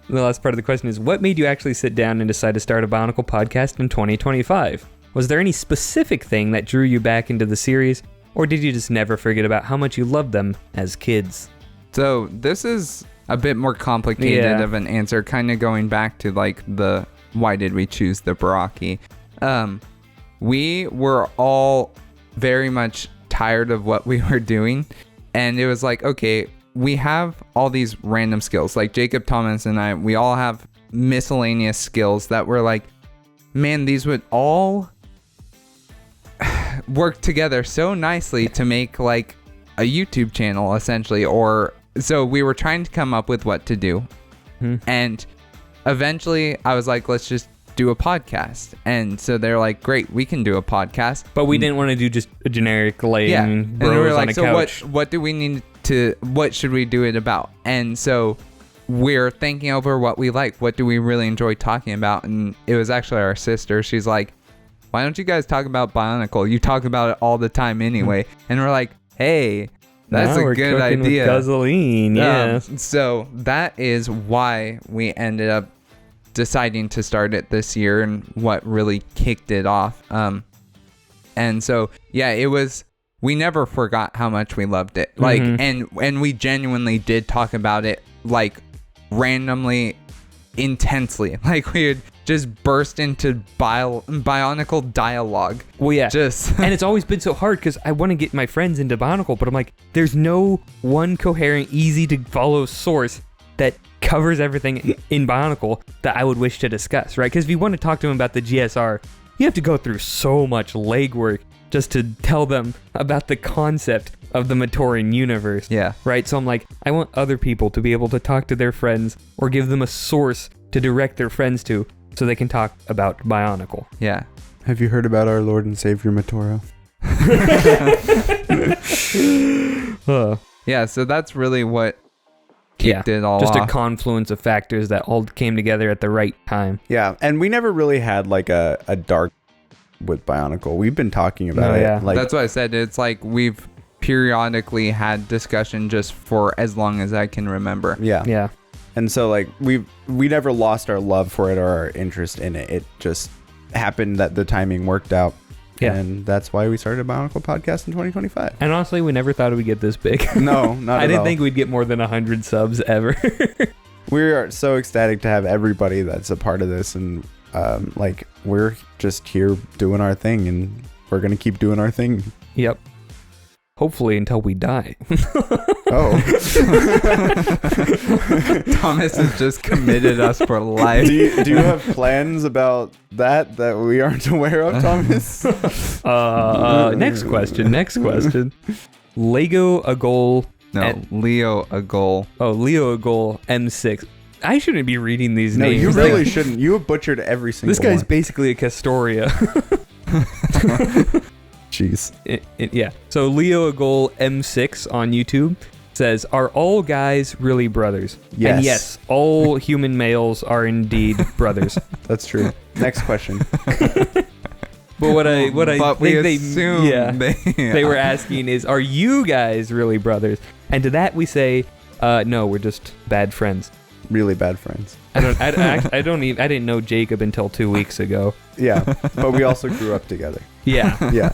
the last part of the question is, what made you actually sit down and decide to start a Bionicle podcast in 2025? Was there any specific thing that drew you back into the series, or did you just never forget about how much you loved them as kids? So this is a bit more complicated Yeah. of an answer, kind of going back to like the why did we choose the Barraki? We were all very much tired of what we were doing, and it was like, okay, we have all these random skills. Like Jacob Thomas and I, we all have miscellaneous skills that were like, man, these would all work together so nicely to make like a YouTube channel essentially. Or so we were trying to come up with what to do. And eventually I was like, let's just do a podcast. And so they're like, great, we can do a podcast. But we didn't want to do just a generic laying Yeah. And we bros were on like, a so couch. what do we need to, what should we do it about? And so we're thinking over what we like. What do we really enjoy talking about? And it was actually our sister. She's like, why don't you guys talk about Bionicle? You talk about it all the time anyway. And we're like, hey, that's Now a we're good cooking with idea. gasoline, yeah. So that is why we ended up deciding to start it this year and what really kicked it off. And so, yeah, it was, we never forgot how much we loved it. Like, and we genuinely did talk about it like randomly, intensely. Like we would just burst into Bionicle dialogue. Well, yeah. Just And it's always been so hard because I want to get my friends into Bionicle, but I'm like, there's no one coherent, easy to follow source that covers everything in Bionicle that I would wish to discuss, right? Because if you want to talk to them about the GSR, you have to go through so much legwork just to tell them about the concept of the Matoran universe. Yeah. Right? So I'm like, I want other people to be able to talk to their friends or give them a source to direct their friends to so they can talk about Bionicle. yeah. Have you heard about our Lord and Savior Matoro? Yeah, so that's really what kicked it all just off. a confluence of factors that all came together at the right time. Yeah, and we never really had like a dark with Bionicle. We've been talking about No, it. yeah. Like, That's what I said. It's like we've periodically had discussion just for as long as I can remember. yeah. And so like we never lost our love for it or our interest in it. It just happened that the timing worked out. Yeah. And that's why we started a Bionicle podcast in 2025. And honestly, we never thought it would get this big. No, not I at didn't all. think we'd get more than 100 subs ever. We are so ecstatic to have everybody that's a part of this, and like we're just here doing our thing, and we're gonna keep doing our thing. Yep. Hopefully until we die. Oh, Thomas has just committed us for life. do you have plans about that we aren't aware of, Thomas? Next question. Lego a goal. No, Leo a goal. Leo a goal M6. I shouldn't be reading these No, names. you Like, really shouldn't. You have butchered every single this guy's one. basically a Kestoria. Jeez. Yeah. So Leo Agol M6 on YouTube says, "Are all guys really brothers?" Yes. And yes, all human males are indeed brothers. That's true. Next question. But what I But we think they assume they were asking is, are you guys really brothers? And to that we say, no, we're just bad friends. Really bad friends. I didn't know Jacob until 2 weeks ago. Yeah, but we also grew up together. Yeah. Yeah.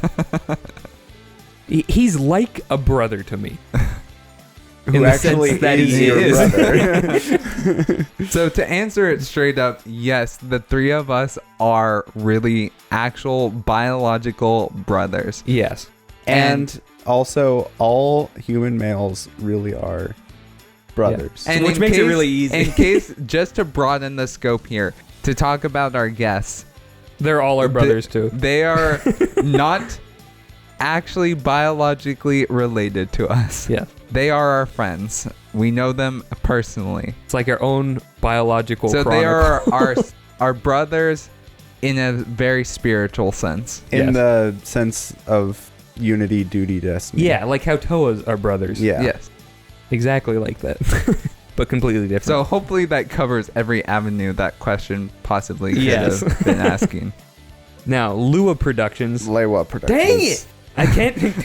He's like a brother to me. Who In the actually sense that is he your is. brother. So to answer it straight up, yes, the three of us are really actual biological brothers. Yes. And also, all human males really are brothers. And which makes it really easy. In case, just to broaden the scope here, to talk about our guests, They're all our brothers too. they are not actually biologically related to us. Yeah. They are our friends. We know them personally. It's like our own biological So chronicle. they are our brothers in a very spiritual sense. In Yes. the sense of unity, duty, destiny. Yeah, like how Toas are brothers. Yeah. Yes. Exactly like that. But completely different. So hopefully that covers every avenue that question possibly could Yes. have been asking. Now, Lua Productions. Lewa Productions. Dang it! I can't think.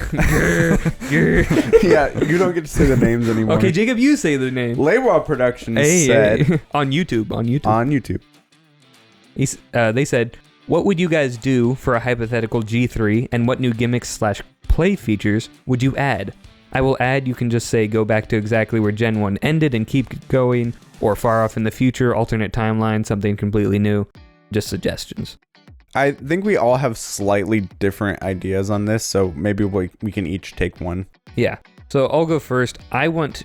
Yeah, you don't get to say the names anymore. Okay, Jacob, you say the name. Lewa Productions Hey, said hey. On YouTube. on YouTube. They said, what would you guys do for a hypothetical G3, and what new gimmicks / play features would you add? I will add, you can just say go back to exactly where Gen 1 ended and keep going, or far off in the future, alternate timeline, something completely new. Just suggestions. I think we all have slightly different ideas on this, so maybe we can each take one. Yeah. So I'll go first. I want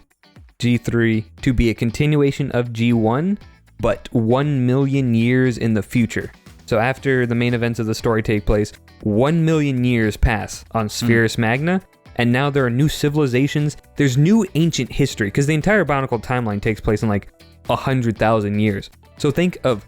G3 to be a continuation of G1, but 1 million years in the future. So after the main events of the story take place, 1 million years pass on Spherus Magna, and now there are new civilizations. There's new ancient history, because the entire Bionicle timeline takes place in like 100,000 years. So think of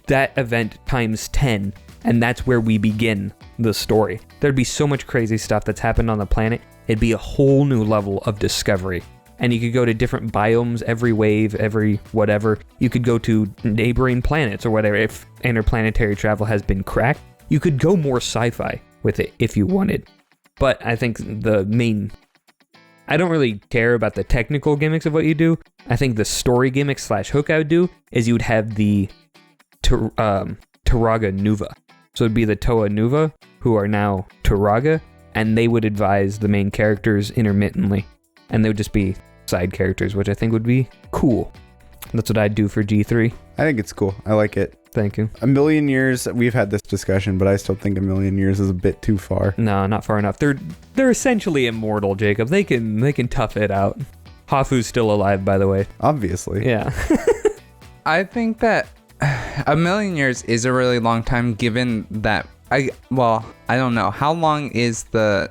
that event times 10, and that's where we begin the story. There'd be so much crazy stuff that's happened on the planet. It'd be a whole new level of discovery. And you could go to different biomes, every wave, every whatever. You could go to neighboring planets or whatever. If interplanetary travel has been cracked, you could go more sci-fi with it if you wanted. But I think I don't really care about the technical gimmicks of what you do. I think the story gimmicks / hook I would do is you would have the Turaga Nuva. So it'd be the Toa Nuva, who are now Turaga, and they would advise the main characters intermittently. And they would just be side characters, which I think would be cool. That's what I'd do for G3. I think it's cool. I like it. Thank you. A million years, we've had this discussion, but I still think a million years is a bit too far. No, not far enough. They're essentially immortal, Jacob. They can tough it out. Hafu's still alive, by the way. Obviously. Yeah. I think that a million years is a really long time, given that I don't know. How long is the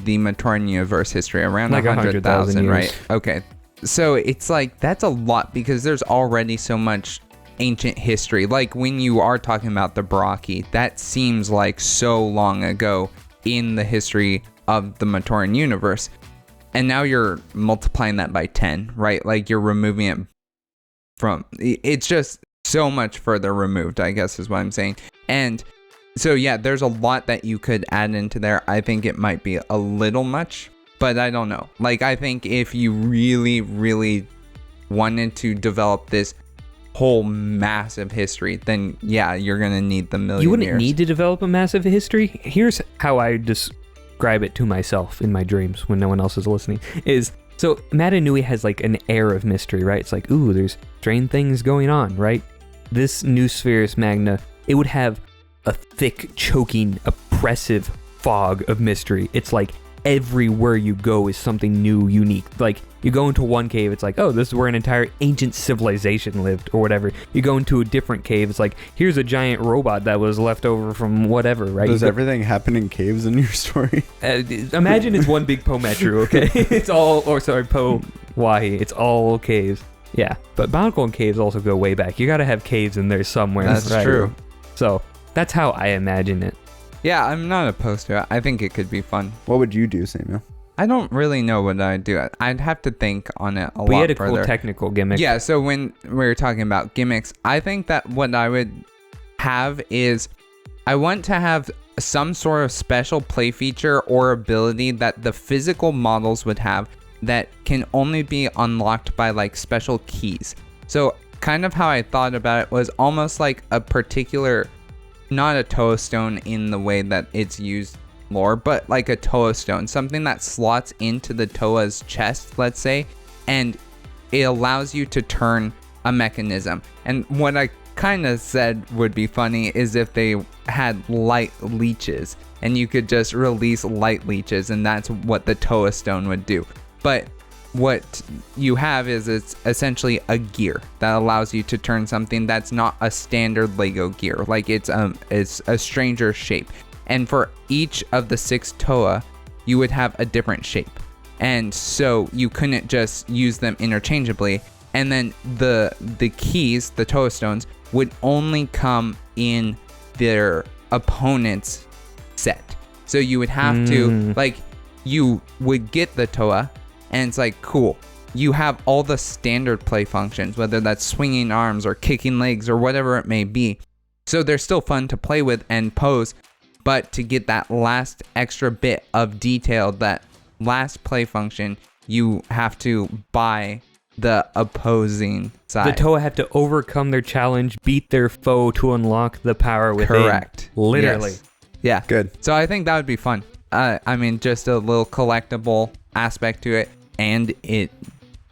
Matoran universe history? Around Like 100,000, years. right? Okay. So it's like, that's a lot, because there's already so much ancient history. Like when you are talking about the Barraki, that seems like so long ago in the history of the Matoran universe. And now you're multiplying that by 10, right? Like you're removing it from, it's just so much further removed, I guess is what I'm saying. And so yeah, there's a lot that you could add into there. I think it might be a little much, but I don't know. Like I think if you really, really wanted to develop this whole massive history, then yeah, you're gonna need the million years. You wouldn't need to develop a massive history. Here's how I describe it to myself in my dreams when no one else is listening. So Matanui has like an air of mystery, right? It's like, ooh, there's strange things going on, right? This new Spherus Magna, it would have a thick, choking, oppressive fog of mystery. It's like everywhere you go is something new, unique. Like you go into one cave, it's like, oh, this is where an entire ancient civilization lived or whatever. You go into a different cave, it's like, here's a giant robot that was left over from whatever, right? Does everything happen in caves in your story? Imagine it's one big Po Metru, okay? It's all, Po Wahi. It's all caves. Yeah, but Bionicle and caves also go way back. You got to have caves in there somewhere. That's true. So that's how I imagine it. Yeah, I'm not opposed to it. I think it could be fun. What would you do, Samuel? I don't really know what I'd do. I'd have to think on it a lot We had a further. cool technical gimmick. Yeah, so when we were talking about gimmicks, I think that what I would have is I want to have some sort of special play feature or ability that the physical models would have that can only be unlocked by like special keys. So kind of how I thought about it was almost like a particular, not a Toa stone in the way that it's used lore, but like a Toa stone, something that slots into the Toa's chest, let's say, and it allows you to turn a mechanism. And what I kind of said would be funny is if they had light leeches and you could just release light leeches, and that's what the Toa stone would do. But what you have is it's essentially a gear that allows you to turn something that's not a standard Lego gear, like it's a stranger shape. And for each of the 6 Toa, you would have a different shape. And so you couldn't just use them interchangeably. And then the keys, the Toa stones, would only come in their opponent's set. So you would have to, like, you would get the Toa, and it's like, cool. You have all the standard play functions, whether that's swinging arms or kicking legs or whatever it may be. So they're still fun to play with and pose. But to get that last extra bit of detail, that last play function, you have to buy the opposing side. The Toa have to overcome their challenge, beat their foe to unlock the power within. Correct. Literally. Yes. Yeah. Good. So I think that would be fun. I mean, just a little collectible aspect to it, and it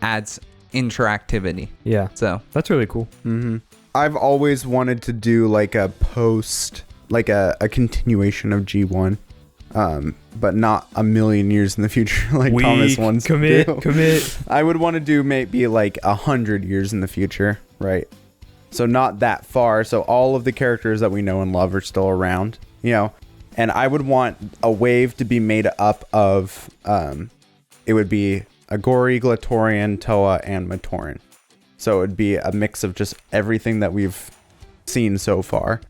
adds interactivity. Yeah. So That's really cool. Mm-hmm. I've always wanted to do like a post, like a continuation of G1, but not a million years in the future like Thomas wants to do. Commit. I would want to do maybe like 100 years in the future, right? So not that far. So all of the characters that we know and love are still around, you know. And I would want a wave to be made up of, it would be Agori, Glatorian, Toa, and Matoran. So it would be a mix of just everything that we've seen so far.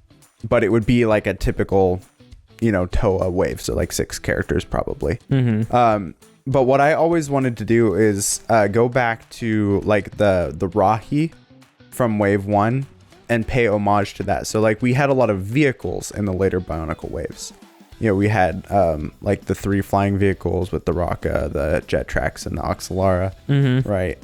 But it would be like a typical, you know, Toa wave. So like 6 characters probably. Mm-hmm. But what I always wanted to do is go back to like the rahi from wave 1 and pay homage to that. So like we had a lot of vehicles in the later Bionicle waves. You know, we had like the 3 flying vehicles with the Raka, the Jet Tracks, and the Oxalara, right?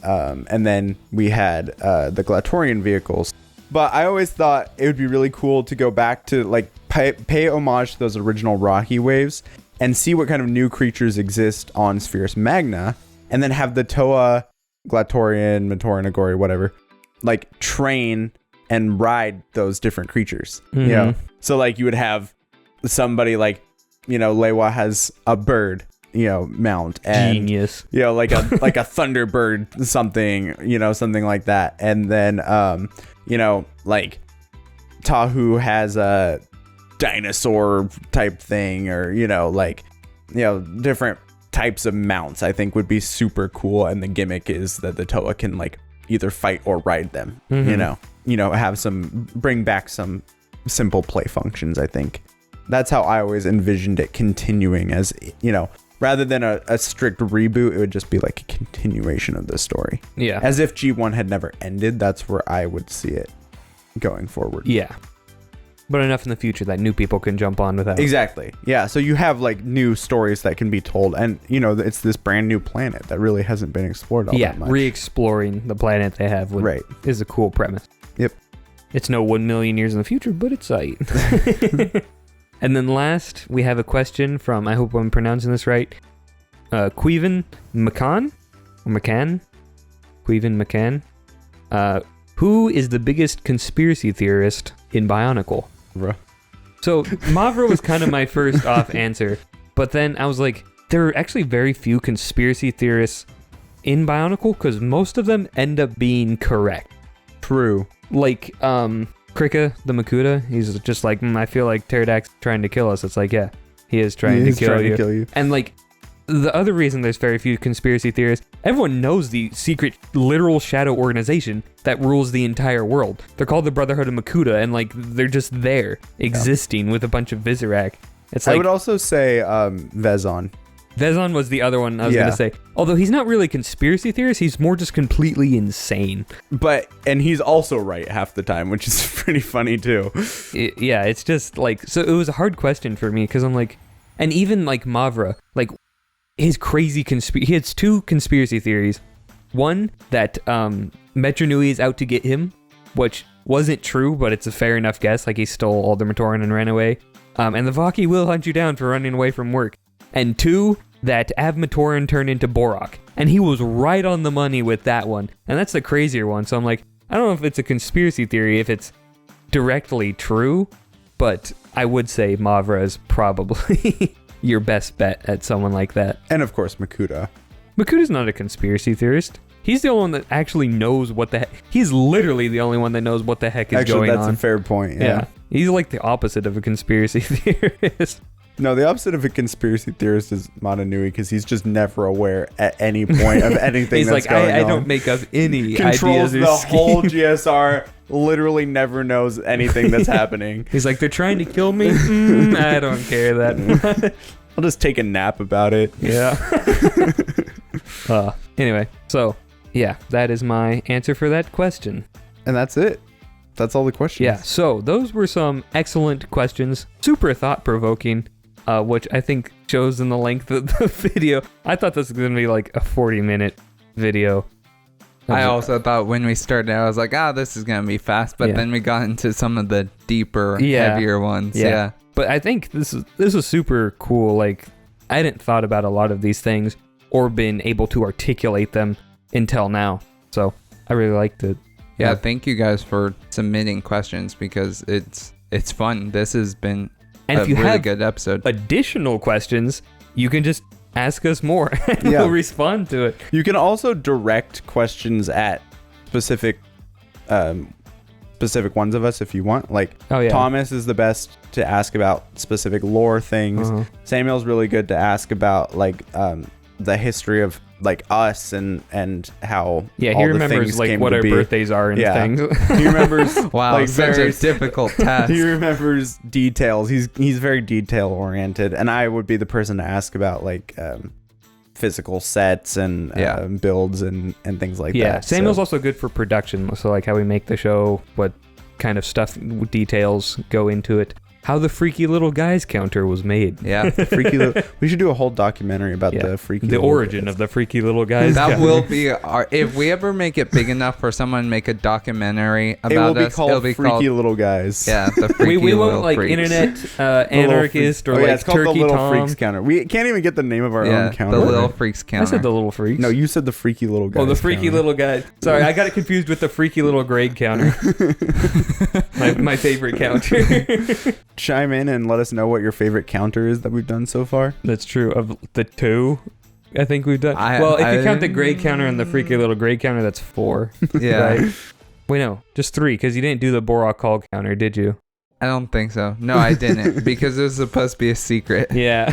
And then we had the Glatorian vehicles. But I always thought it would be really cool to go back to like pay homage to those original Rahi waves and see what kind of new creatures exist on Spherus Magna, and then have the Toa, Glatorian, Matoran, Agori, whatever, like train and ride those different creatures. You know, so like you would have somebody like, you know, Lewa has a bird, you know, mount, and Genius. you know, like a like a thunderbird something, you know, something like that. And then you know, like Tahu has a dinosaur type thing, or you know, like, you know, different types of mounts I think would be super cool. And the gimmick is that the Toa can like either fight or ride them, you know, have some, bring back some simple play functions. I think that's how I always envisioned it continuing, as, you know, rather than a strict reboot, it would just be like a continuation of the story. Yeah. As if G1 had never ended. That's where I would see it going forward. Yeah. But enough in the future that new people can jump on without. Exactly. Yeah. So you have like new stories that can be told, and you know, it's this brand new planet that really hasn't been explored all that much. Re-exploring the planet they have is a cool premise. Yep. It's no 1 million years in the future, but it's right. And then last, we have a question from, I hope I'm pronouncing this right, Queven McCann? Or McCann? Queven McCann. Who is the biggest conspiracy theorist in Bionicle? Bruh. So Mavra was kind of my first off answer, but then I was like, there are actually very few conspiracy theorists in Bionicle, because most of them end up being correct. True. Like, Krekka, the Makuta, he's just like, I feel like Pterodactyl's trying to kill us. It's like, yeah, he is trying to kill you. kill you. And like, the other reason there's very few conspiracy theorists, everyone knows the secret literal shadow organization that rules the entire world. They're called the Brotherhood of Makuta, and like they're just there existing with a bunch of Visorak. It's like, I would also say Vezon. Vezon was the other one I was going to say. Although he's not really a conspiracy theorist, he's more just completely insane. And he's also right half the time, which is pretty funny too. It's just like, so it was a hard question for me because I'm like, and even like Mavra, like his crazy he has two conspiracy theories. One, that Markjuly is out to get him, which wasn't true, but it's a fair enough guess. Like he stole all the Matoran and ran away. And the Vaki will hunt you down for running away from work. And two, that Matoran turned into Bohrok. And he was right on the money with that one. And that's the crazier one. So I'm like, I don't know if it's a conspiracy theory, if it's directly true, but I would say Mavra is probably your best bet at someone like that. And of course, Makuta. Makuta's not a conspiracy theorist. He's the only one that actually knows what the heck. He's literally the only one that knows what the heck is going on. Actually, that's a fair point. Yeah. He's like the opposite of a conspiracy theorist. No, the opposite of a conspiracy theorist is Matanui, because he's just never aware at any point of anything he's that's like, going on. I don't make up any Controls ideas or the schemes. whole GSR, literally never knows anything that's happening. He's like, they're trying to kill me? I don't care that much. I'll just take a nap about it. Yeah. Anyway, so, yeah, that is my answer for that question. And that's it. That's all the questions. Yeah, so those were some excellent questions, super thought-provoking, which I think shows in the length of the video. I thought this was going to be like a 40-minute video. I also thought when we started, I was like, this is going to be fast. But then we got into some of the deeper, heavier ones. Yeah. But I think this is super cool. Like, I hadn't thought about a lot of these things or been able to articulate them until now. So I really liked it. Yeah, thank you guys for submitting questions, because it's fun. This has been and a if you really have good episode. Additional questions, you can just ask us more and we'll respond to it. You can also direct questions at specific ones of us if you want. Like, Thomas is the best to ask about specific lore things. Samuel's really good to ask about like the history of like us and how he all remembers the things like came what to our be. birthdays are and things. He remembers wow, like such a difficult task. He remembers details. He's very detail oriented, and I would be the person to ask about like physical sets and builds and things like that. Yeah, Samuel's also good for production, so like how we make the show, what kind of stuff, details go into it. How the freaky little guys counter was made. Yeah. We should do a whole documentary about the freaky the little origin guys. of the freaky little guys. That counter. will be our, if we ever make it big enough for someone to make a documentary about us, it'll be called Freaky Little Guys. Yeah, the freaky we little won't like freaks. internet anarchist or like it's called Turkey the Little Tom. Freaks counter. We can't even get the name of our own counter. The Little Freaks counter. I said the little freaks. No, you said the Freaky Little Guys. Oh, the freaky counter. little guy. Sorry, I got it confused with the freaky little grade counter. my favorite counter. Chime in and let us know what your favorite counter is that we've done so far. That's true. Of the two, I think we've done. If you count the grade counter and the freaky little grade counter, that's 4. Yeah. Right? Wait, no, just 3, because you didn't do the Bohrok call counter, did you? I don't think so. No, I didn't, because it was supposed to be a secret. Yeah.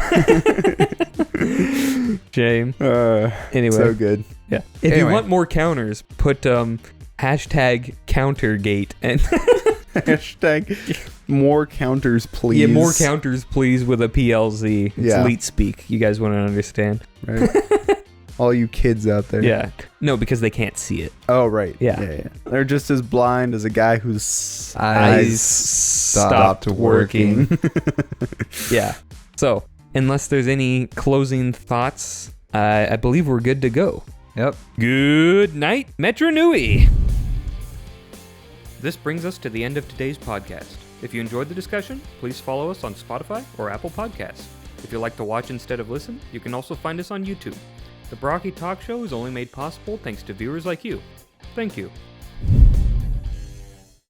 Shame. Anyway. So good. Yeah. If you want more counters, put hashtag countergate and hashtag more counters, please. Yeah, more counters, please, with a PLZ. It's elite speak. You guys want to understand. Right. All you kids out there. Yeah. No, because they can't see it. Oh, right. Yeah. They're just as blind as a guy whose eyes stopped working. Yeah. So, unless there's any closing thoughts, I believe we're good to go. Yep. Good night, Metro Nui. This brings us to the end of today's podcast. If you enjoyed the discussion, please follow us on Spotify or Apple Podcasts. If you like to watch instead of listen, you can also find us on YouTube. The Barraki Talk Show is only made possible thanks to viewers like you. Thank you.